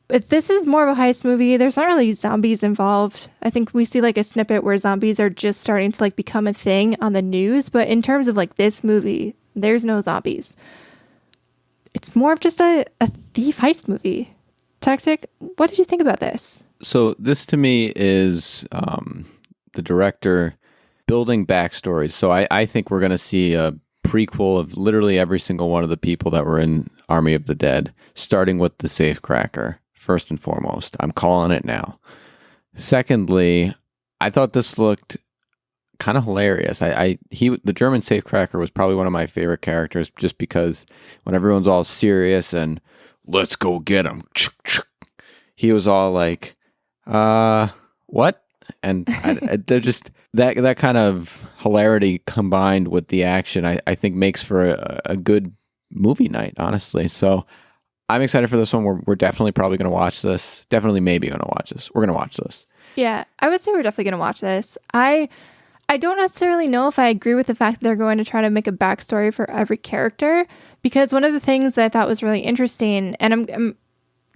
S1: But this is more of a heist movie. There's not really zombies involved. I think we see like a snippet where zombies are just starting to like become a thing on the news. But in terms of like this movie, there's no zombies. It's more of just a thief heist movie. Tactic, what did you think about this?
S2: So this to me is the director building backstories. So I think we're going to see a prequel of literally every single one of the people that were in Army of the Dead, starting with the safecracker. First and foremost, I'm calling it now. Secondly, I thought this looked kind of hilarious. The German safecracker was probably one of my favorite characters, just because when everyone's all serious and let's go get him, he was all like, what? And they're just that kind of hilarity combined with the action, I think makes for a good movie night, honestly. So I'm excited for this one. We're definitely probably going to watch this. Definitely maybe going to watch this. We're going to watch this.
S1: Yeah, I would say we're definitely going to watch this. I don't necessarily know if I agree with the fact that they're going to try to make a backstory for every character, because one of the things that I thought was really interesting, and I'm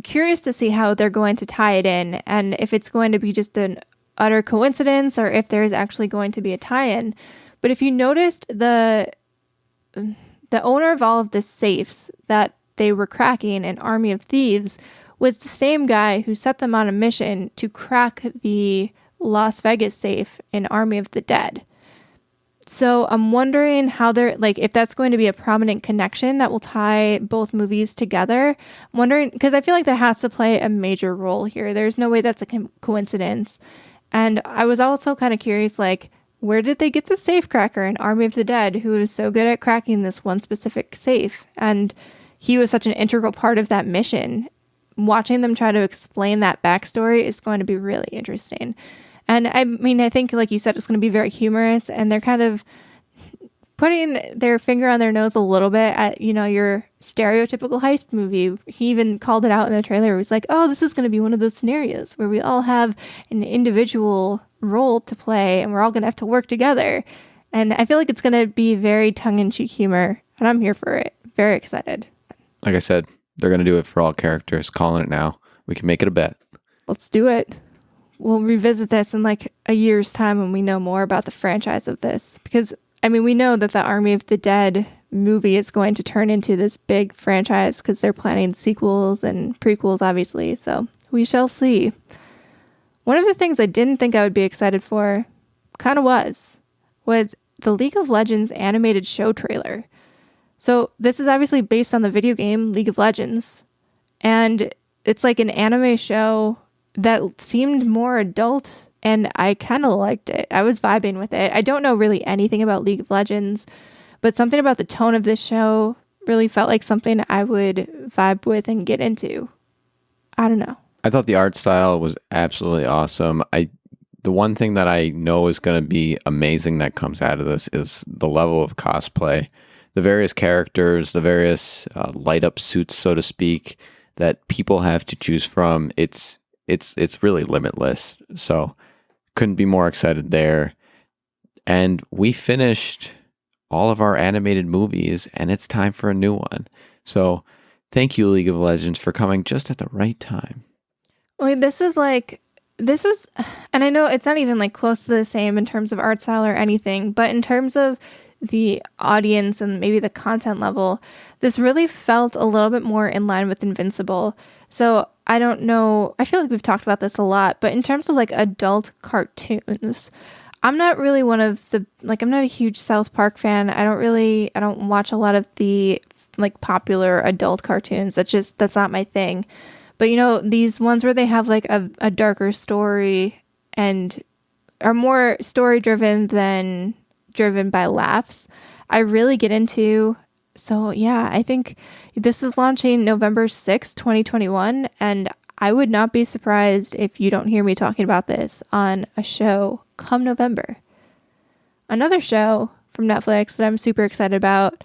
S1: curious to see how they're going to tie it in, and if it's going to be just an utter coincidence or if there's actually going to be a tie-in. But if you noticed the the owner of all of the safes that they were cracking in Army of Thieves was the same guy who set them on a mission to crack the Las Vegas safe in Army of the Dead. So I'm wondering how they're, like, if that's going to be a prominent connection that will tie both movies together. I'm wondering, because I feel like that has to play a major role here. There's no way that's a coincidence. And I was also kind of curious, like, where did they get the safe cracker in Army of the Dead, who was so good at cracking this one specific safe? And he was such an integral part of that mission. Watching them try to explain that backstory is going to be really interesting. And I mean, I think, like you said, it's going to be very humorous, and they're kind of putting their finger on their nose a little bit at, you know, your stereotypical heist movie. He even called it out in the trailer. He was like, oh, this is going to be one of those scenarios where we all have an individual role to play, and we're all going to have to work together. And I feel like it's going to be very tongue-in-cheek humor, and I'm here for it. Very excited.
S2: Like I said, they're going to do it for all characters. Calling it now. We can make it a bet.
S1: Let's do it. We'll revisit this in like a year's time when we know more about the franchise of this. Because, I mean, we know that the Army of the Dead movie is going to turn into this big franchise because they're planning sequels and prequels, obviously. So we shall see. One of the things I didn't think I would be excited for, kind of was the League of Legends animated show trailer. So this is obviously based on the video game League of Legends. And it's like an anime show that seemed more adult, and I kind of liked it. I was vibing with it. I don't know really anything about League of Legends, but something about the tone of this show really felt like something I would vibe with and get into. I don't know.
S2: I thought the art style was absolutely awesome. The one thing that I know is going to be amazing that comes out of this is the level of cosplay. The various characters, the various light up suits, so to speak, that people have to choose from. It's really limitless. So couldn't be more excited there. And we finished all of our animated movies, and it's time for a new one. So thank you, League of Legends, for coming just at the right time.
S1: Well, this was, and I know it's not even like close to the same in terms of art style or anything, but in terms of the audience and maybe the content level, this really felt a little bit more in line with Invincible. So I don't know, I feel like we've talked about this a lot, but in terms of like adult cartoons, I'm not really one of the, like, I'm not a huge South Park fan. I don't watch a lot of the like popular adult cartoons. That's not my thing. But you know, these ones where they have like a darker story and are more story driven than driven by laughs, I really get into. So yeah, I think this is launching November 6th, 2021, and I would not be surprised if you don't hear me talking about this on a show come November. Another show from Netflix that I'm super excited about,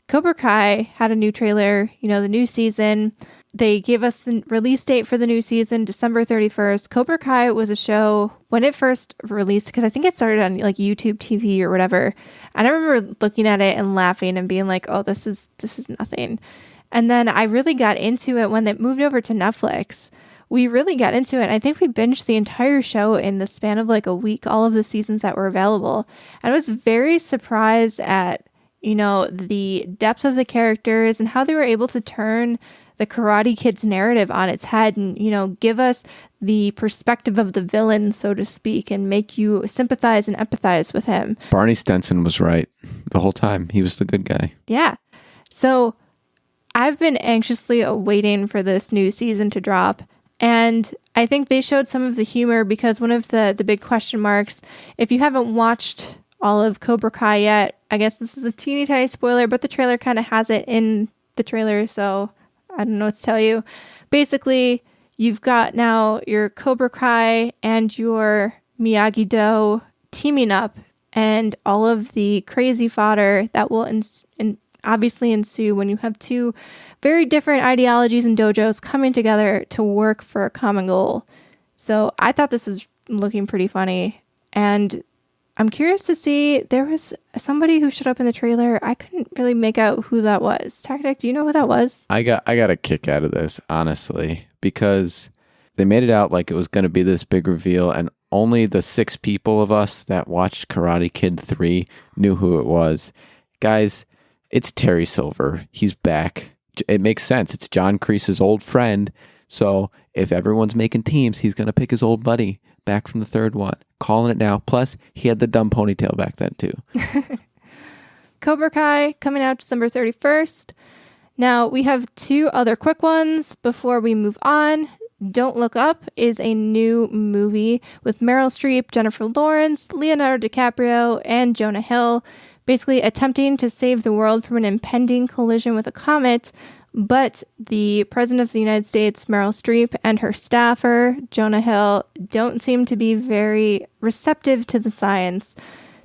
S1: Cobra Kai had a new trailer, you know, the new season. They gave us the release date for the new season, December 31st. Cobra Kai was a show when it first released, because I think it started on like YouTube TV or whatever. And I remember looking at it and laughing and being like, oh, this is nothing. And then I really got into it when it moved over to Netflix. We really got into it. I think we binged the entire show in the span of like a week, all of the seasons that were available. And I was very surprised at, you know, the depth of the characters and how they were able to turn the Karate Kid's narrative on its head and, you know, give us the perspective of the villain, so to speak, and make you sympathize and empathize with him.
S2: Barney Stinson was right the whole time. He was the good guy.
S1: Yeah. So I've been anxiously awaiting for this new season to drop. And I think they showed some of the humor because one of the big question marks, if you haven't watched all of Cobra Kai yet, I guess this is a teeny tiny spoiler, but the trailer kind of has it in the trailer, so I don't know what to tell you. Basically, you've got now your Cobra Kai and your Miyagi-Do teaming up, and all of the crazy fodder that will obviously ensue when you have two very different ideologies and dojos coming together to work for a common goal. So I thought this is looking pretty funny, and I'm curious to see, there was somebody who showed up in the trailer. I couldn't really make out who that was. Tactic, do you know who that was?
S2: I got a kick out of this, honestly, because they made it out like it was going to be this big reveal, and only the 6 people of us that watched Karate Kid 3 knew who it was. Guys, It's Terry Silver. He's back. It makes sense. It's John Kreese's old friend. So if everyone's making teams, he's going to pick his old buddy back from the third one. Calling it now. Plus, he had the dumb ponytail back then, too.
S1: Cobra Kai coming out December 31st. Now, we have 2 other quick ones before we move on. Don't Look Up is a new movie with Meryl Streep, Jennifer Lawrence, Leonardo DiCaprio, and Jonah Hill, basically attempting to save the world from an impending collision with a comet. But the President of the United States, Meryl Streep, and her staffer, Jonah Hill, don't seem to be very receptive to the science.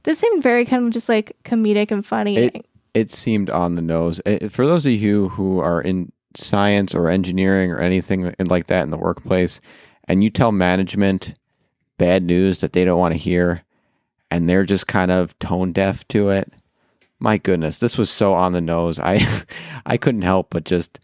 S1: This seemed very kind of just like comedic and funny.
S2: It seemed on the nose. For those of you who are in science or engineering or anything like that in the workplace, and you tell management bad news that they don't want to hear, and they're just kind of tone deaf to it, my goodness, this was so on the nose. I couldn't help but just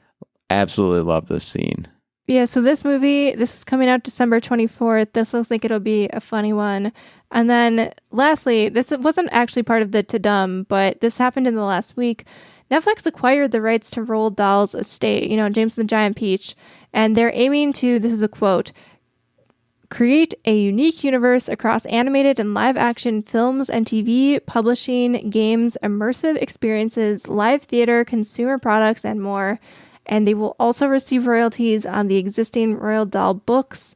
S2: absolutely love this scene.
S1: Yeah, so this is coming out December 24th. This looks like it'll be a funny one. And then lastly, this wasn't actually part of the TUDUM, but this happened in the last week. Netflix acquired the rights to Roald Dahl's estate, James and the Giant Peach, and they're aiming to, this is a quote, create a unique universe across animated and live action films and TV, publishing, games, immersive experiences, live theater, consumer products, and more. And they will also receive royalties on the existing Roald Dahl books.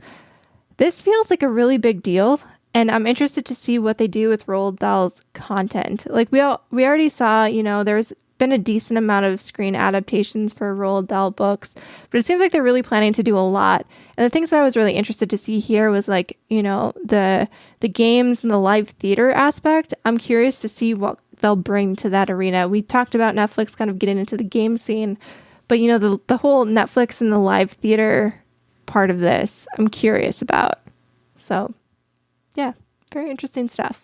S1: This feels like a really big deal, and I'm interested to see what they do with Roald Dahl's content. Like we already saw, there's been a decent amount of screen adaptations for Roald Dahl books, but it seems like they're really planning to do a lot. And the things that I was really interested to see here was like, the games and the live theater aspect. I'm curious to see what they'll bring to that arena. We talked about Netflix kind of getting into the game scene, but the whole Netflix and the live theater part of this, I'm curious about. So yeah, very interesting stuff.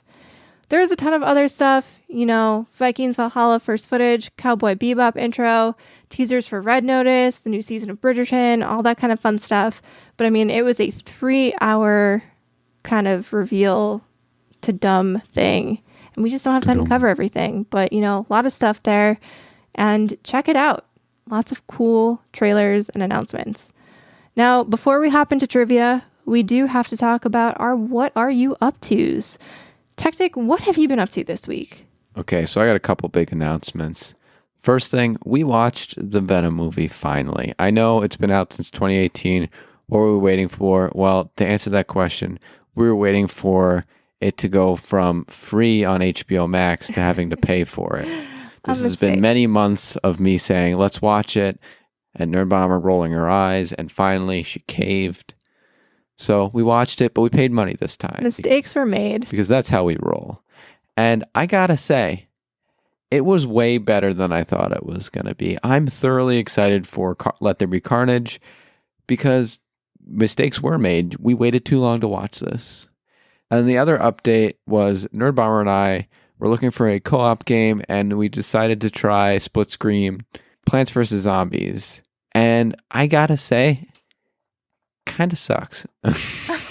S1: There's a ton of other stuff, Vikings Valhalla first footage, Cowboy Bebop intro, teasers for Red Notice, the new season of Bridgerton, all that kind of fun stuff. But I mean, it was a 3-hour kind of reveal to dumb thing. And we just don't have time to cover everything. But, a lot of stuff there. And check it out. Lots of cool trailers and announcements. Now, before we hop into trivia, we do have to talk about our What Are You Up To's. Techtic, what have you been up to this week?
S2: Okay, so I got a couple big announcements. First thing, we watched the Venom movie finally. I know it's been out since 2018. What were we waiting for? Well, to answer that question, we were waiting for it to go from free on HBO Max to having to pay for it. This has been many months of me saying, let's watch it, and Nerdbomber rolling her eyes, and finally she caved. So we watched it, but we paid money this time.
S1: Mistakes were made.
S2: Because that's how we roll. And I gotta say, it was way better than I thought it was going to be. I'm thoroughly excited for Let There Be Carnage because mistakes were made. We waited too long to watch this. And the other update was Nerdbomber and I were looking for a co-op game, and we decided to try split screen Plants vs. Zombies. And I gotta say, kind of sucks.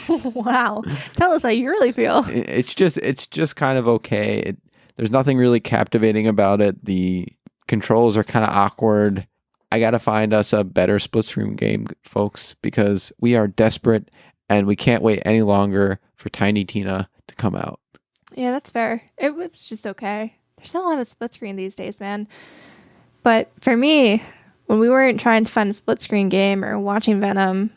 S1: Wow. Tell us how you really feel.
S2: It's just kind of okay. There's nothing really captivating about it. The controls are kind of awkward. I got to find us a better split screen game, folks, because we are desperate and we can't wait any longer for Tiny Tina to come out.
S1: Yeah, that's fair. It was just okay. There's not a lot of split screen these days, man. But for me, when we weren't trying to find a split screen game or watching Venom,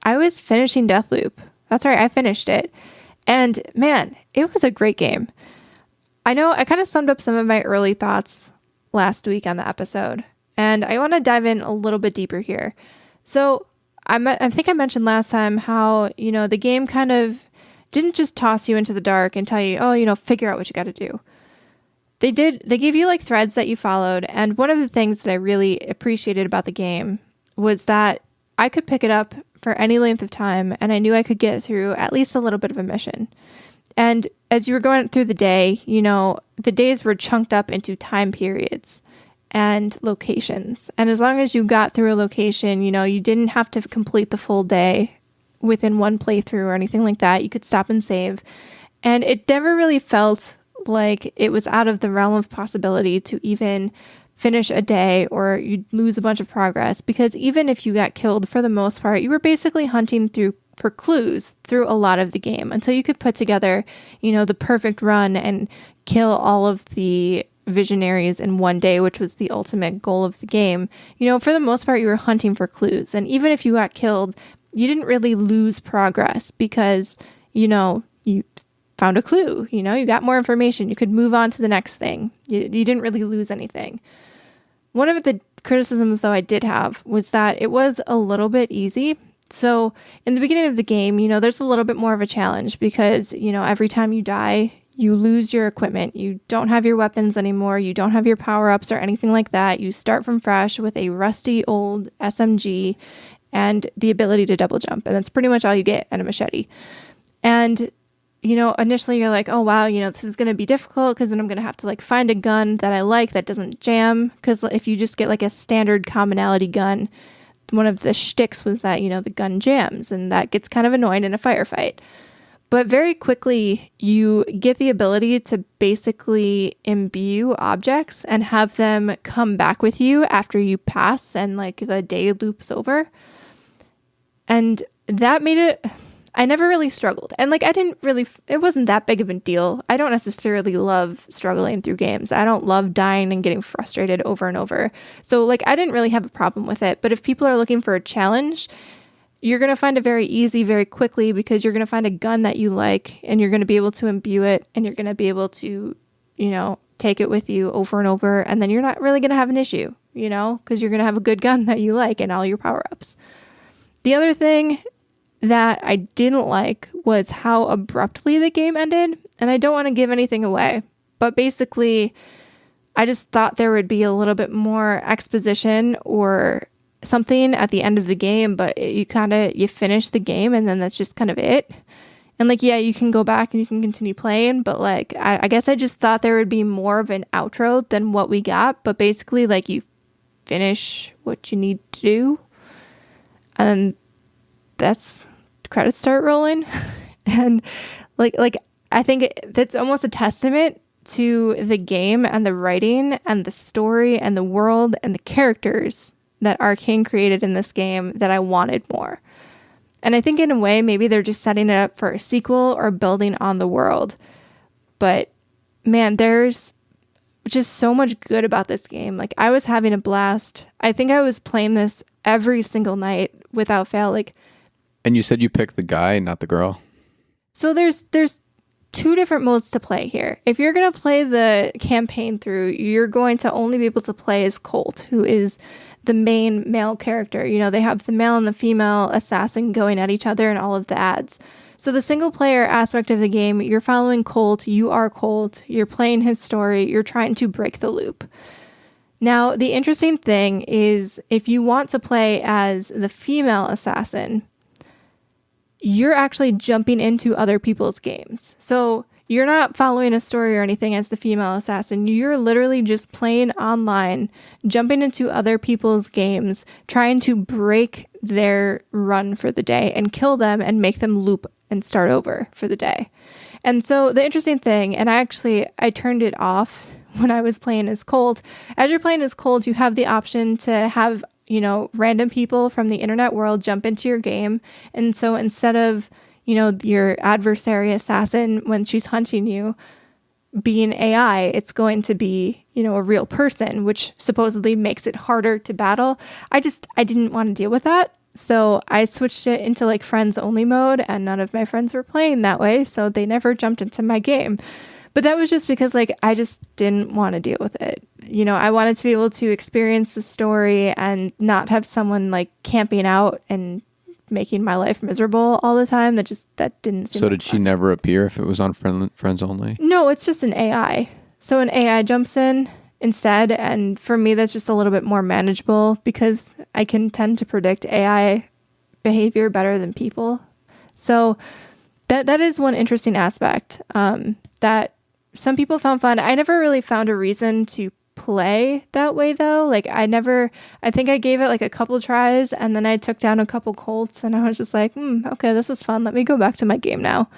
S1: I was finishing Deathloop. That's right, I finished it. And man, it was a great game. I know I kind of summed up some of my early thoughts last week on the episode, and I want to dive in a little bit deeper here. So I think I mentioned last time how, the game kind of didn't just toss you into the dark and tell you, figure out what you got to do. They gave you like threads that you followed. And one of the things that I really appreciated about the game was that I could pick it up for any length of time, and I knew I could get through at least a little bit of a mission. And as you were going through the day, the days were chunked up into time periods and locations. And as long as you got through a location, you didn't have to complete the full day within one playthrough or anything like that. You could stop and save. And it never really felt like it was out of the realm of possibility to even finish a day, or you'd lose a bunch of progress, because even if you got killed, for the most part, you were basically hunting for clues through a lot of the game until you could put together, the perfect run and kill all of the visionaries in one day, which was the ultimate goal of the game. For the most part, you were hunting for clues. And even if you got killed, you didn't really lose progress because, you found a clue, you got more information. You could move on to the next thing. You didn't really lose anything. One of the criticisms, though, I did have was that it was a little bit easy. So in the beginning of the game, there's a little bit more of a challenge because, every time you die, you lose your equipment. You don't have your weapons anymore. You don't have your power-ups or anything like that. You start from fresh with a rusty old SMG and the ability to double jump. And that's pretty much all you get, and a machete. And initially you're like, oh, wow, this is going to be difficult because then I'm going to have to find a gun that I like that doesn't jam. Because if you just get a standard commonality gun, one of the shticks was that, the gun jams, and that gets kind of annoying in a firefight. But very quickly, you get the ability to basically imbue objects and have them come back with you after you pass and the day loops over. And that made it... I never really struggled. And it wasn't that big of a deal. I don't necessarily love struggling through games. I don't love dying and getting frustrated over and over. So I didn't really have a problem with it. But if people are looking for a challenge, you're going to find it very easy, very quickly, because you're going to find a gun that you like and you're going to be able to imbue it and you're going to be able to, take it with you over and over. And then you're not really going to have an issue, because you're going to have a good gun that you like and all your power-ups. The other thing that I didn't like was how abruptly the game ended. And I don't want to give anything away, but basically I just thought there would be a little bit more exposition or something at the end of the game, but you finish the game and then that's just kind of it. And yeah, you can go back and you can continue playing, but I guess I just thought there would be more of an outro than what we got. But basically you finish what you need to do and that's credits start rolling. And I think that's almost a testament to the game and the writing and the story and the world and the characters that Arcane created in this game that I wanted more. And I think in a way, maybe they're just setting it up for a sequel or building on the world. But man, there's just so much good about this game. I was having a blast. I think I was playing this every single night without fail.
S2: And you said you picked the guy, not the girl?
S1: So there's two different modes to play here. If you're going to play the campaign through, you're going to only be able to play as Colt, who is the main male character. They have the male and the female assassin going at each other in all of the ads. So the single player aspect of the game, you're following Colt, you are Colt, you're playing his story, you're trying to break the loop. Now, the interesting thing is if you want to play as the female assassin, you're actually jumping into other people's games. So you're not following a story or anything as the female assassin. You're literally just playing online, jumping into other people's games, trying to break their run for the day and kill them and make them loop and start over for the day. And so the interesting thing, and I turned it off when I was playing as Colt. As you're playing as Colt, you have the option to have random people from the internet world jump into your game. And so instead of, your adversary assassin, when she's hunting you, being AI, it's going to be, a real person, which supposedly makes it harder to battle. I didn't want to deal with that. So I switched it into friends only mode, and none of my friends were playing that way. So they never jumped into my game. But that was just because I just didn't want to deal with it. I wanted to be able to experience the story and not have someone camping out and making my life miserable all the time. That didn't seem.
S2: So did she never appear if it was on friends only?
S1: No, it's just an AI. So an AI jumps in instead. And for me, that's just a little bit more manageable because I can tend to predict AI behavior better than people. So that is one interesting aspect that some people found fun. I never really found a reason to play that way though. I think I gave it a couple tries and then I took down a couple Colts and I was just okay, this is fun. Let me go back to my game now.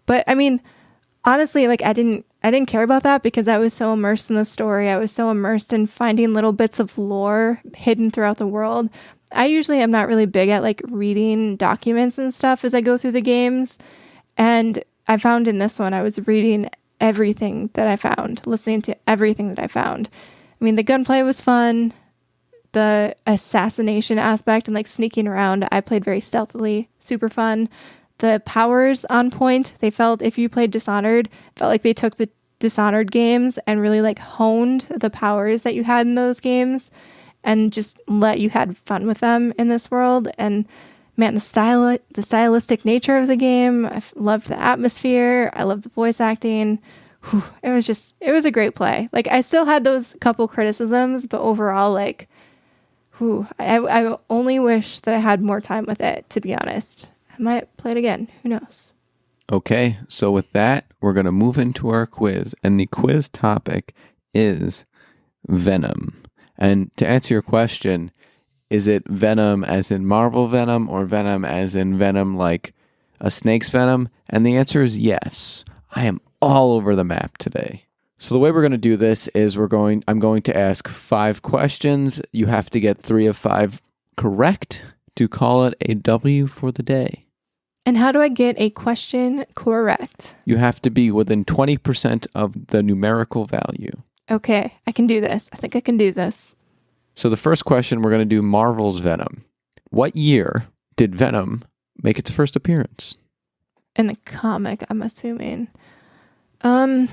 S1: But I mean, honestly, I didn't I didn't care about that because I was so immersed in the story. I was so immersed in finding little bits of lore hidden throughout the world. I usually am not really big at like reading documents and stuff as I go through the games. And I found in this one, I was reading everything that I found, listening to everything that I found. I mean, the gunplay was fun. The assassination aspect and like sneaking around, I played very stealthily, super fun. The powers on point. They felt, if you played Dishonored, felt like they took the Dishonored games and really like honed the powers that you had in those games and just let you had fun with them in this world. And man, the stylistic nature of the game, I loved the atmosphere. I loved the voice acting. Whew, it was a great play. Like, I still had those couple criticisms, but overall, like, I only wish that I had more time with it, to be honest. I might play it again. Who knows?
S2: Okay, so with that, we're going to move into our quiz. And the quiz topic is Venom. And to answer your question, is it Venom as in Marvel Venom or Venom as in Venom like a snake's venom? And the answer is yes. I am all over the map today. So the way we're going to do this is I'm going to ask 5 questions. You have to get 3 of 5 correct to call it a W for the day.
S1: And how do I get a question correct?
S2: You have to be within 20% of the numerical value.
S1: Okay, I can do this. I think I can do this.
S2: So the first question, we're going to do Marvel's Venom. What year did Venom make its first appearance?
S1: In the comic, I'm assuming. I'm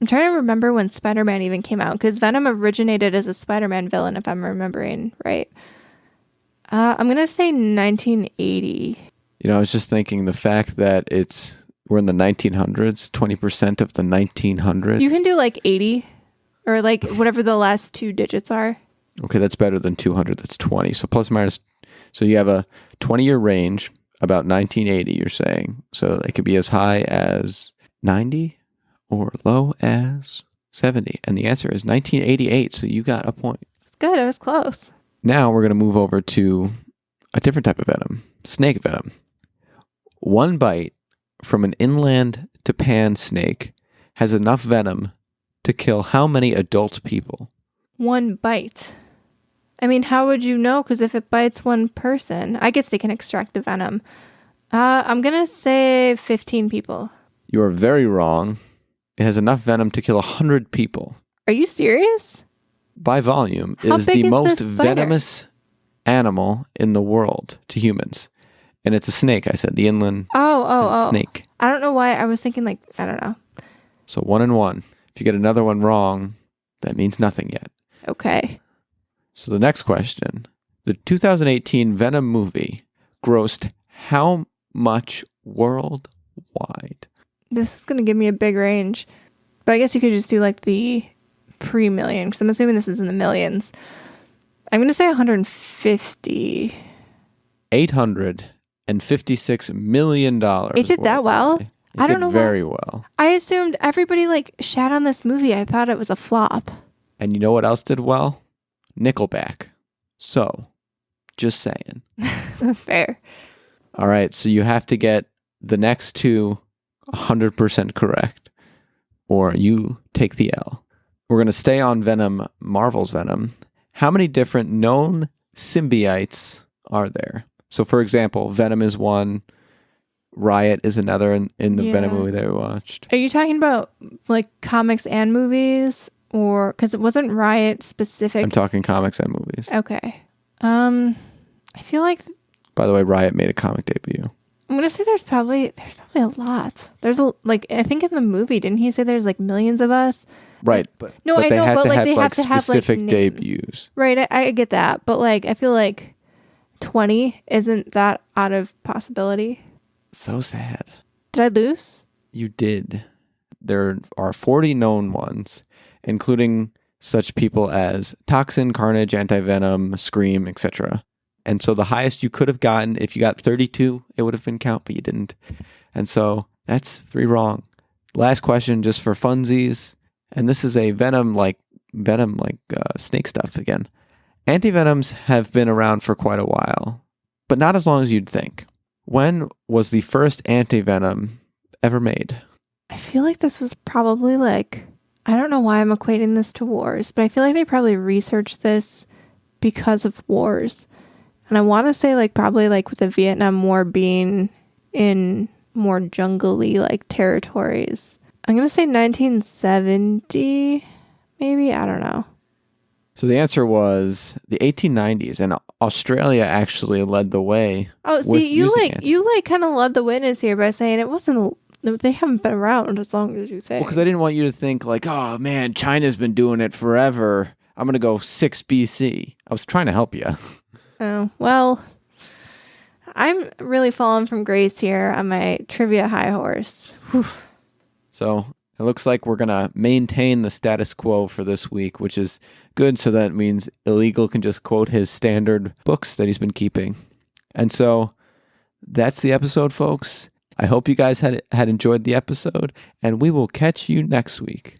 S1: trying to remember when Spider-Man even came out, because Venom originated as a Spider-Man villain, if I'm remembering right. I'm going to say 1980.
S2: You know, I was just thinking the fact that we're in the 1900s, 20% of the 1900s.
S1: You can do like 80 or like whatever the last 2 digits are.
S2: Okay, that's better than 200. That's 20. So plus minus. So you have a 20-year range, about 1980, you're saying. So it could be as high as 90 or low as 70. And the answer is 1988. So you got a point.
S1: It's good. I was close.
S2: Now we're going to move over to a different type of venom, snake venom. One bite from an inland Japan snake has enough venom to kill how many adult people?
S1: One bite. I mean, how would you know? Because if it bites one person, I guess they can extract the venom. I'm going to say 15 people.
S2: You are very wrong. It has enough venom to kill 100 people.
S1: Are you serious?
S2: By volume, it
S1: How
S2: is
S1: big
S2: the
S1: is
S2: most
S1: this spider?
S2: venomous animal in the world to humans. And it's a snake, I said, the inland snake.
S1: I don't know why I was thinking like, I don't know.
S2: So 1 and 1. If you get another one wrong, that means nothing yet.
S1: Okay.
S2: So the next question. The 2018 Venom movie grossed how much worldwide?
S1: This is going to give me a big range. But I guess you could just do like the pre-million, because I'm assuming this is in the millions. I'm going to say 150.
S2: $856 million.
S1: It did that well? I don't know.
S2: Very well.
S1: I assumed everybody like shat on this movie. I thought it was a flop.
S2: And you know what else did well? Nickelback. So, just saying.
S1: Fair.
S2: All right, so you have to get the next 2 100% correct, or you take the L. We're going to stay on Venom, Marvel's Venom. How many different known symbiotes are there? So, for example, Venom is one, Riot is another in the Venom movie that we watched.
S1: Are you talking about like comics and movies? Or because it wasn't Riot specific?
S2: I'm talking comics and movies.
S1: Okay. I feel like...
S2: By the way, Riot made a comic debut.
S1: I'm going to say there's probably a lot. There's I think in the movie, didn't he say there's like millions of us?
S2: Right. But
S1: no,
S2: but
S1: I
S2: they
S1: know,
S2: had
S1: but
S2: to
S1: like
S2: have
S1: they
S2: like
S1: have to have
S2: specific
S1: like
S2: debuts.
S1: Right, I get that. But like, I feel like 20 isn't that out of possibility.
S2: So sad.
S1: Did I lose?
S2: You did. There are 40 known ones, including such people as Toxin, Carnage, Anti-Venom, Scream, etc. And so the highest you could have gotten, if you got 32, it would have been count, but you didn't. And so that's 3 wrong. Last question, just for funsies. And this is a Venom snake stuff again. Anti-Venoms have been around for quite a while, but not as long as you'd think. When was the first anti-venom ever made?
S1: I feel like this was probably like, I don't know why I'm equating this to wars, but I feel like they probably researched this because of wars. And I want to say like probably like with the Vietnam War being in more jungly like territories. I'm going to say 1970, maybe. I don't know.
S2: So the answer was the 1890s, and Australia actually led the way.
S1: Oh, see, you kind of led the witness here by saying it wasn't. They haven't been around as long as you say.
S2: Well, because I didn't want you to think like, oh man, China's been doing it forever. I'm gonna go 6 BC. I was trying to help you.
S1: Oh well, I'm really falling from grace here on my trivia high horse. Whew.
S2: So it looks like we're gonna maintain the status quo for this week, which is good. So that means Illegal can just quote his standard books that he's been keeping. And so that's the episode, folks. I hope you guys had enjoyed the episode, and we will catch you next week.